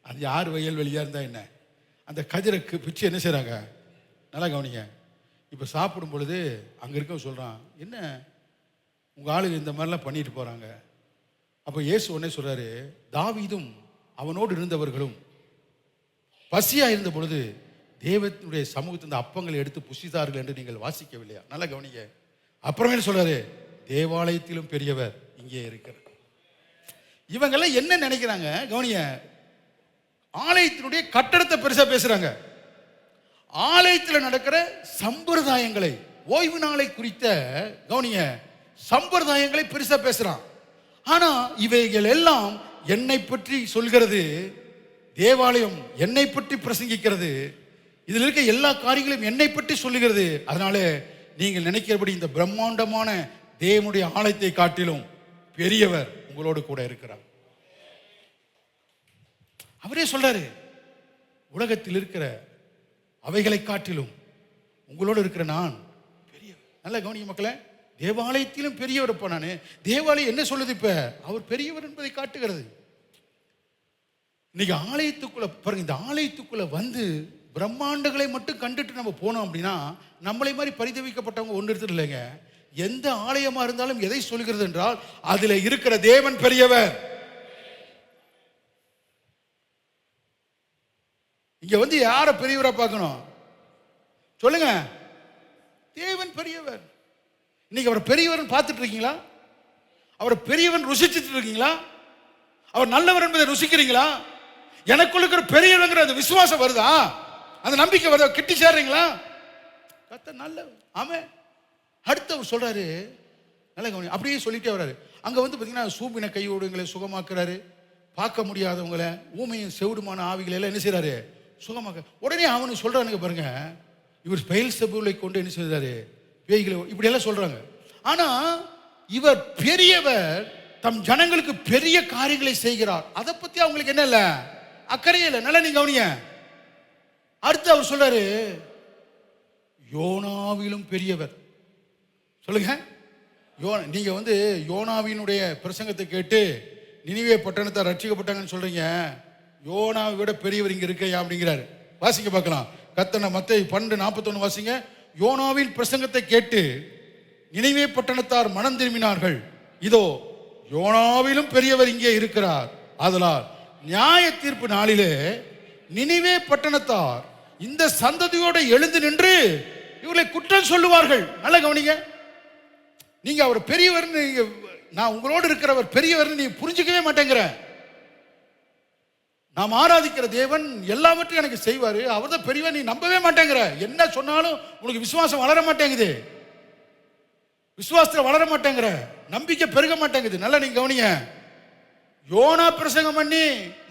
அது யார் வயல் வெளியாக இருந்தால் என்ன, அந்த கதிரைக்கு பிச்சு என்ன செய்கிறாங்க? நல்லா கவனிங்க. இப்போ சாப்பிடும் பொழுது அங்கே இருக்க சொல்கிறான், என்ன உங்கள் ஆளுங்க இந்த மாதிரிலாம் பண்ணிட்டு போகிறாங்க. அப்போ இயேசு உடனே சொல்கிறாரு, தாவீதும் அவனோடு இருந்தவர்களும் பசியாக இருந்த பொழுது தேவனுடைய சமூகத்தில் இந்த அப்பங்களை எடுத்து புசித்தார்கள் என்று நீங்கள் வாசிக்கவில்லையா? நல்லா கவனிங்க. அப்புறமே சொல்றாரு, தேவாலயத்திலும் பெரியவர் இங்கே இருக்கிறார். இவங்கெல்லாம் என்ன நினைக்கிறாங்க? கவனிய, ஆலயத்தினுடைய கட்டடத்தை பெருசா பேசுறாங்க. ஆலயத்தில் நடக்கிற சம்பிரதாயங்களை, ஓய்வு நாளை குறித்த கவனிய சம்பிரதாயங்களை பெருசா பேசுறான். ஆனா இவைகள் எல்லாம் என்னை பற்றி சொல்கிறது. தேவாலயம் என்னை பற்றி பிரசங்கிக்கிறது. இதில் இருக்க எல்லா காரியங்களும் என்னை பற்றி சொல்லுகிறது. அதனால நீங்கள் நினைக்கிறபடி இந்த பிரம்மாண்டமான தேவனுடைய ஆலயத்தை காட்டிலும் பெரியவர் உங்களோடு கூட இருக்கிறார். அவரே சொல்றாரு, உலகத்தில் இருக்கிற அவைகளை காட்டிலும் உங்களோடு இருக்கிற நான் பெரியவர். நல்ல கவனிங்க மக்களே, தேவாலயத்திலும் பெரியவர். இப்ப நானு தேவாலயம் என்ன சொல்லுது? இப்ப அவர் பெரியவர் என்பதை காட்டுகிறது. இன்னைக்கு ஆலயத்துக்குள்ள பாருங்க, இந்த ஆலயத்துக்குள்ள பிரம்மாண்டங்களை மட்டும் கண்டுட்டு நம்ம போனோம் அப்படின்னா, நம்மளை மாதிரி பரிதவிக்கப்பட்டவங்க ஒன்று எடுத்துட்டு இல்லைங்க. எந்த ஆலயமா இருந்தாலும் எதை சொல்கிறது என்றால், அதுல இருக்கிற தேவன் பெரியவர். இங்க யார பெரியவரா பார்க்கணும்? சொல்லுங்க. தேவன் பெரியவர். இன்னைக்கு அவர் பெரியவர் பார்த்துட்டு இருக்கீங்களா? அவர் பெரியவன் ருசிச்சுட்டு இருக்கீங்களா? அவர் நல்லவர் என்பதை ருசிக்கிறீங்களா? எனக்குள்ள இருக்கிற பெரியவங்கிற அந்த விசுவாசம் வருதா? அந்த நம்பிக்கை வருதா? கிட்டி சேர்றீங்களா? கர்த்தர் நல்லவர். ஆமே. அடுத்து அவர் சொல்றாரு, நல்ல கவனி, அப்படியே சொல்லிட்டே வர்றாரு. அங்க பாத்தீங்கன்னா சூம்பின கையோடுங்களை சுகமாக்குறாரு. பார்க்க முடியாதவங்களை, ஊமையும் செவிடுமான ஆவிகளை எல்லாம் என்ன செய்யறாரு? சுகமாக்க. உடனே அவனு சொல்றானுங்க பாருங்க, இவர் பெயல்செபூலை கொண்டு என்ன செய்தாரு? பேய்களை இப்படி எல்லாம் சொல்றாங்க. ஆனா இவர் பெரியவர், தம் ஜனங்களுக்கு பெரிய காரியங்களை செய்கிறார். அதை பத்தி அவங்களுக்கு என்ன இல்ல, அக்கறையே இல்லை. நல்லா நீங்க கவனிங்க. அடுத்து அவர் சொல்றாரு, யோனாவிலும் பெரியவர். சொல்லுங்க. நீங்க யோனாவினுடைய பிரசங்கத்தை கேட்டு நினிவே பட்டணத்தை ரட்சிக்கப்பட்டாங்கன்னு சொல்றீங்க. யோனாவை விட பெரியவர் இங்க இருக்கையா அப்படிங்கிறாரு. வாசிக்க பார்க்கலாம். கர்த்தர் மத்தேயு 12:41 வாசிங்க. யோனாவின் பிரசங்கத்தை கேட்டு நினிவே பட்டணத்தார் மனம் திரும்பினார்கள். இதோ யோனாவிலும் பெரியவர் இங்கே இருக்கிறார். ஆதலால் நியாய தீர்ப்பு நாளிலே நினிவே பட்டணத்தார் இந்த சந்ததியோட எழுந்து நின்று இவர்களை குற்றம் சொல்லுவார்கள். நல்ல கவனிங்க. நீங்க அவர் பெரியவர், நான் உங்களோடு இருக்கிறவர் பெரியவர் நீ புரிஞ்சுக்கவே மாட்டேங்கிற. நாம் ஆராதிக்கிற தேவன் எல்லாவற்றையும் எனக்கு செய்வாரு, அவர் தான் பெரியவர், நீ நம்பவே மாட்டேங்கிற. என்ன சொன்னாலும் உனக்கு விசுவாசம் வளர மாட்டேங்குது, விசுவாசத்தில் வளர மாட்டேங்கிற, நம்பிக்கை பெருக மாட்டேங்குது. நல்லா நீங்க கவனிங்க. யோனா பிரசங்கம் பண்ணி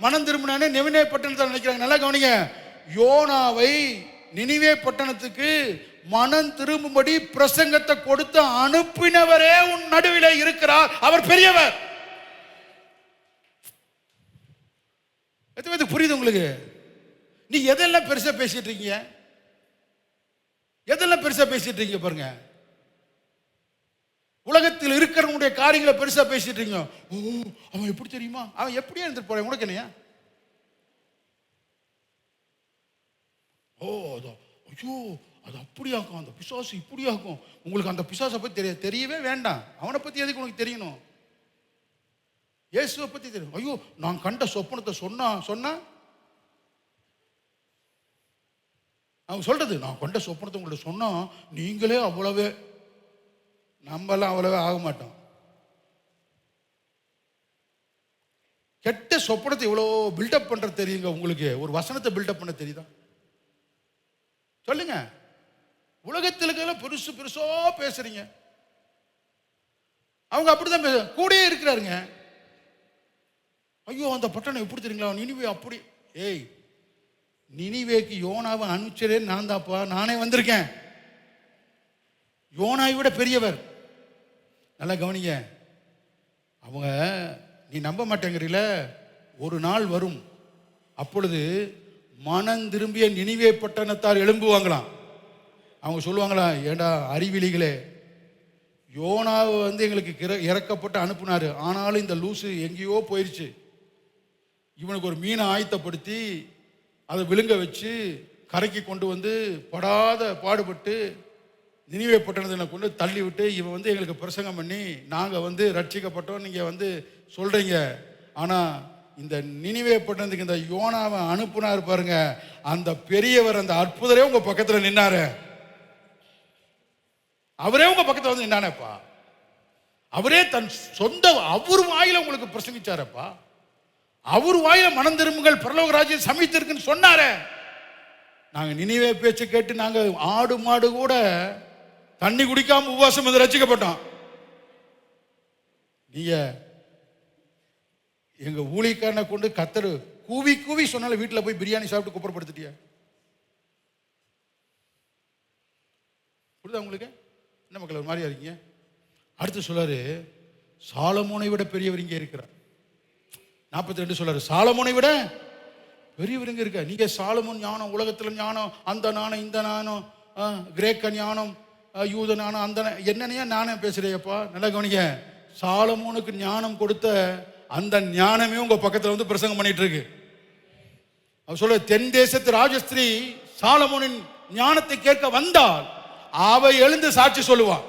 மனம் திரும்பினானே நினிவே பட்டணத்தை நினைக்கிறாங்க. நல்லா கவனிங்க. யோனாவை நினிவே பட்டணத்துக்கு மனம் திரும்பும்படி பிரசங்கத்தை கொடுத்து அனுப்பினவரே உன் நடுவிலே இருக்கிறார். அவர் பெரியவர். புரியுது உங்களுக்கு? நீ எதெல்லாம் பெருசா பேசிட்டு இருக்கீங்க? எதெல்லாம் பெருசா பேசிட்டு இருக்கீங்க பாருங்க. உலகத்தில் இருக்கிறவனுடைய காரியங்களை பெருசா பேசிட்டு இருக்கீங்க. ஓ, அவன் எப்படி தெரியுமா, அவன் எப்படியே இருந்துட்டு போறான், உனக்கு என்னையா? ஓ, ஐயோ அது அப்படியாக்கும், அந்த பிசாசு இப்படியாக்கும். உங்களுக்கு அந்த பிசாசை பற்றி தெரியவே வேண்டாம். அவனை பற்றி எதுக்கு உனக்கு தெரியணும்? இயேசுவை பற்றி தெரியும். ஐயோ நான் கண்ட சொப்பனத்தை சொன்னா அவங்க சொல்றது, நான் கண்ட சொப்பனத்தை உங்கள்ட்ட சொன்னா நீங்களே அவ்வளவே, நம்மளாம் அவ்வளவே ஆக மாட்டோம். கெட்ட சொப்பனத்தை இவ்வளோ பில்டப் பண்றது தெரியுங்க உங்களுக்கு? ஒரு வசனத்தை பில்டப் பண்ண தெரியுதா? சொல்லுங்க. உலகத்தில் பெருசு பெருசா பேசுறீங்க. அவங்க அப்படிதான் கூடயே இருக்கிறாருங்க. ஐயோ அந்த பட்டணம் எப்படி தெரியுங்களா, நினிவே அப்படி. ஏய், நினிவேக்கு யோனாவை அனுப்பிச்சதே நான் தான்ப்பா, நானே வந்திருக்கேன். யோனாவை விட பெரியவர். நல்லா கவனிங்க. அவங்க, நீ நம்ப மாட்டேங்கிறீல, ஒரு நாள் வரும், அப்பொழுது மனம் திரும்பிய நினிவே பட்டணத்தார் எழும்புவாங்களாம். அவங்க சொல்லுவாங்களா, ஏண்டா அறிவிலிகளே, யோனாவை எங்களுக்கு இறக்கப்பட்டு அனுப்புனாரு, ஆனாலும் இந்த லூசு எங்கேயோ போயிடுச்சு. இவனுக்கு ஒரு மீனை ஆயத்தப்படுத்தி அதை விழுங்க வச்சு கரைக்கு கொண்டு வந்து படாத பாடுபட்டு நினிவே பட்டணத்தை கொண்டு தள்ளி விட்டு இவன் எங்களுக்கு பிரசங்கம் பண்ணி நாங்கள் ரட்சிக்கப்பட்டோம் நீங்கள் சொல்கிறீங்க. ஆனால் இந்த நினிவே பட்டணத்துக்கு இந்த யோனாவை அனுப்புனார் பாருங்க, அந்த பெரியவர், அந்த அற்புதரே உங்கள் பக்கத்தில் நின்னாரு. அவரே உங்கள் பக்கத்தில் நின்னானேப்பா. அவரே தன் சொந்த அவர் வாயில உங்களுக்கு பிரசங்கிச்சாரப்பா. அவர் வாயில மனம் திரும்புங்கள், பரலோக ராஜ்யம் சமீபத்திற்குன்னு சொன்னாரே. நாங்க நினிவே பேச்சு கேட்டு நாங்க ஆடு மாடு கூட தண்ணி குடிக்காம உபவாசம் வந்து ரட்சிக்கப்பட்டோம். நீங்க எங்க ஊழியக்காரனை கொண்டு கத்தரு கூவி கூவி சொன்னாலும் வீட்டில் போய் பிரியாணி சாப்பிட்டு குப்புறப்படுத்திட்டியா? புரியுதா உங்களுக்கு? என்ன மக்கள் ஒரு மாதிரியா இருக்கீங்க? அடுத்து சொல்றாரு, சாலமோனை விட பெரியவர் இங்கே இருக்கிறார். 42 சொல்றாரு, சாலமோனை விட பெரியவர் இங்க இருக்க. நீங்க சாலமோன் ஞானம், உலகத்துல ஞானம், அந்த ஞானம், இந்த ஞானம், கிரேக்க ஞானம், யூத ஞானம், அந்த என்னனையா ஞானம் பேசுறேப்பா. நல்லா கவனிங்க. சாலமோனுக்கு ஞானம் கொடுத்த அந்த ஞானமே உங்க பக்கத்துல பிரசங்கம் பண்ணிட்டு இருக்கு. அவர் சொல்ற, தென் தேசத்து ராஜஸ்திரீ சாலமோனின் ஞானத்தை கேட்க வந்தால் அவ எழுந்து சாட்சி சொல்லுவான்.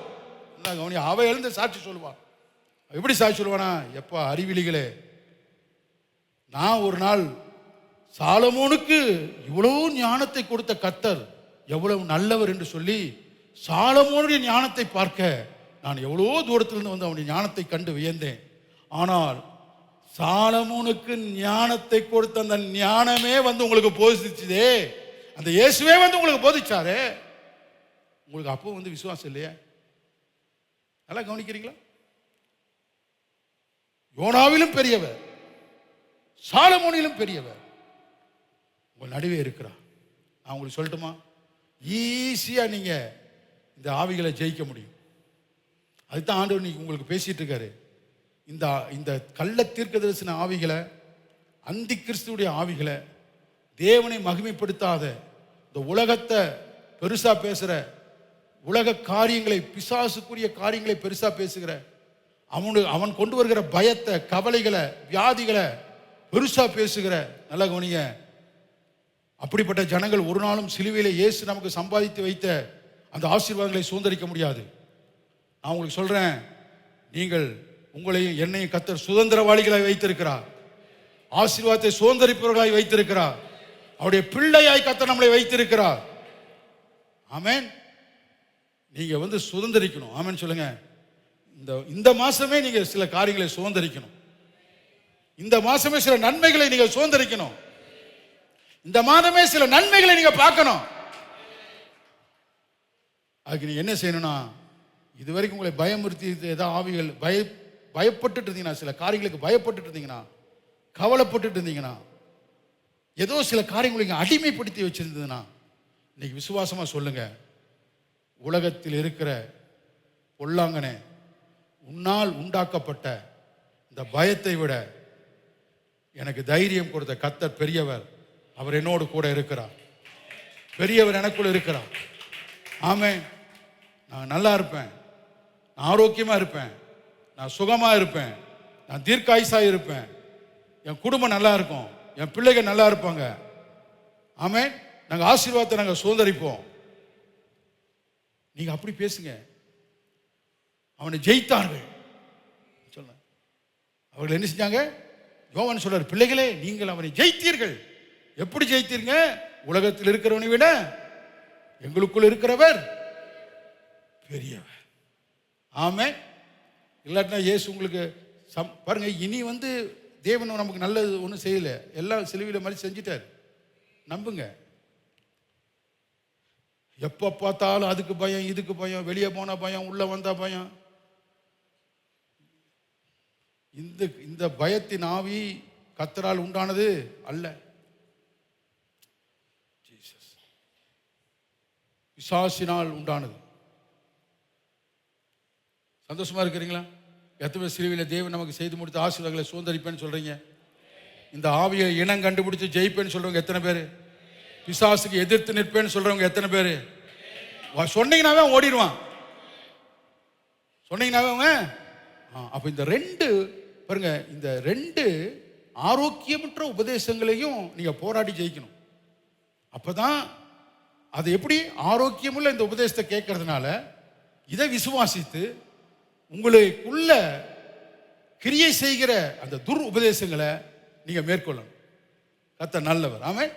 அவ எழுந்து சாட்சி சொல்லுவான். எப்படி சாட்சி சொல்லுவானா? எப்பா அறிவிலிகளே, நான் ஒரு நாள் சாலமோனுக்கு இவ்வளவு ஞானத்தை கொடுத்த கர்த்தர் எவ்வளவு நல்லவர் என்று சொல்லி சாலமோனுடைய ஞானத்தை பார்க்க நான் எவ்வளோ தூரத்திலிருந்து அவனுடைய ஞானத்தை கண்டு வியந்தேன். ஆனால் சாலமோனுக்கு ஞானத்தை கொடுத்த அந்த ஞானமே உங்களுக்கு போதிச்சதே, அந்த இயேசுவே உங்களுக்கு போதிச்சாரே, உங்களுக்கு அப்போ விசுவாசம் இல்லையா? நல்லா கவனிக்கிறீங்களா? யோனாவிலும் பெரியவர், சாலமோனிலும் பெரியவர் உங்கள் நடுவே இருக்கிறார். நான் உங்களுக்கு சொல்லட்டுமா? ஈஸியா நீங்க இந்த ஆவிகளை ஜெயிக்க முடியும். அதுதான் ஆண்டவர் நீங்க உங்களுக்கு பேசிட்டு இருக்காரு. இந்த கள்ள தீர்க்கதரிசன ஆவிகளை, அந்தி கிறிஸ்துவுடைய ஆவிகளை, தேவனை மகிமைப்படுத்தாத, இந்த உலகத்தை பெருசா பேசுற, உலக காரியங்களை, பிசாசுக்குரிய காரியங்களை பெருசா பேசுகிற, அவன் கொண்டு வருகிற பயத்தை, கவலைகளை, வியாதிகளை பெருசா பேசுகிற, நல்ல கவனிங்க, அப்படிப்பட்ட ஜனங்கள் ஒரு நாளும் சிலுவையில இயேசு நமக்கு சம்பாதித்து வைத்த அந்த ஆசீர்வாதங்களை சுதந்திரிக்க முடியாது. நான் உங்களுக்கு சொல்றேன், நீங்கள் உங்களையும் என்னையும் கர்த்தர் சுதந்திரவாளிகளாய் வைத்திருக்கிறார். ஆசீர்வாதத்தை சுதந்திரிப்பவர்களாய் வைத்திருக்கிறார். அவருடைய பிள்ளையாய் கர்த்தர் நம்மளை வைத்திருக்கிறார். ஆமென். நீங்க சுதந்திரிக்கணும். ஆமென் சொல்லுங்க. இந்த மாசமே நீங்க சில காரியங்களை சுதந்திரிக்கணும். இந்த மாசமே சில நன்மைகளை நீங்க சுதந்திரிக்கணும். இந்த மாதமே சில நன்மைகளை நீங்க பார்க்கணும். அதுக்கு நீங்க என்ன செய்யணும்னா, இதுவரைக்கும் உங்களை பயமுறுத்தி ஏதாவது ஆவிகள் பயப்பட்டு இருந்தீங்கன்னா, சில காரியங்களுக்கு பயப்பட்டு இருந்தீங்கன்னா, கவலைப்பட்டு இருந்தீங்கன்னா, ஏதோ சில காரியங்களை அடிமைப்படுத்தி வச்சிருந்ததுன்னா, இன்னைக்கு விசுவாசமா சொல்லுங்க, உலகத்தில் இருக்கிற பொல்லாங்கனே, உன்னால் உண்டாக்கப்பட்ட இந்த பயத்தை விட எனக்கு தைரியம் கொடுத்த கர்த்தர் பெரியவர். அவர் என்னோடு கூட இருக்கிறார். பெரியவர் எனக்குள்ள இருக்கிறார். ஆமென். நான் நல்லா இருப்பேன், நான் ஆரோக்கியமா இருப்பேன், நான் சுகமா இருப்பேன், நான் தீர்க்காயுசா இருப்பேன், என் குடும்பம் நல்லா இருக்கும், என் பிள்ளைகள் நல்லா இருப்பாங்க. ஆமென். நாங்கள் ஆசீர்வாதத்தை நாங்கள் சுதந்திரிப்போம். நீங்க அப்படி பேசுங்க. அவனை ஜெயித்தார்கள் சொல்ல. அவர்கள் என்ன செஞ்சாங்க? யோவான் சொல்றார், பிள்ளைகளே நீங்கள் அவனை ஜெயித்தீர்கள். எப்படி ஜெயித்தீங்க? உலகத்தில் இருக்கிறவனை விட எங்களுக்குள் இருக்கிறவர் பெரியவர். ஆமென். இல்லாட்டினா இயேசு உங்களுக்கு பாருங்க, இனி தேவன் நமக்கு நல்லது ஒன்றும் செய்யல, எல்லாம் சிலுவையில மாதிரி செஞ்சுட்டார். நம்புங்க. எப்போ பார்த்தாலும் அதுக்கு பயம், இதுக்கு பயம், வெளியே போன பயம், உள்ள வந்த பயம். இந்த பயத்தின் ஆவி கர்த்தரால் உண்டானது அல்ல. பிசாசினால் உண்டானது. சந்தோஷமா இருக்கிறீங்களா? எத்தனை சிலுவையில் தேவன் நமக்கு செய்து முடித்த ஆசீர்வாதங்களை சுதந்திரிப்பேன்னு சொல்றீங்க? இந்த ஆவியை இனம் கண்டுபிடிச்சு ஜெயிப்பேன்னு சொல்றவங்க எத்தனை பேர்? பிசாசுக்கு எதிர்த்து நிற்பேன்னு சொல்றவங்க எத்தனை பேர்? சொன்னீங்கன்னாவே அவன் ஓடிடுவான். சொன்னீங்கன்னாவே அவன். அப்ப இந்த ரெண்டு பாருங்க, இந்த ரெண்டு ஆரோக்கியமற்ற உபதேசங்களையும் நீங்க போராடி ஜெயிக்கணும். அப்பதான் அது எப்படி ஆரோக்கியமுள்ள இந்த உபதேசத்தை கேட்கறதுனால இதை விசுவாசித்து உங்களுக்குள்ள கிரியை செய்கிற அந்த துர் உபதேசங்களை நீங்க மேற்கொள்ளணும். கர்த்தர் நல்லவர். ஆமென்.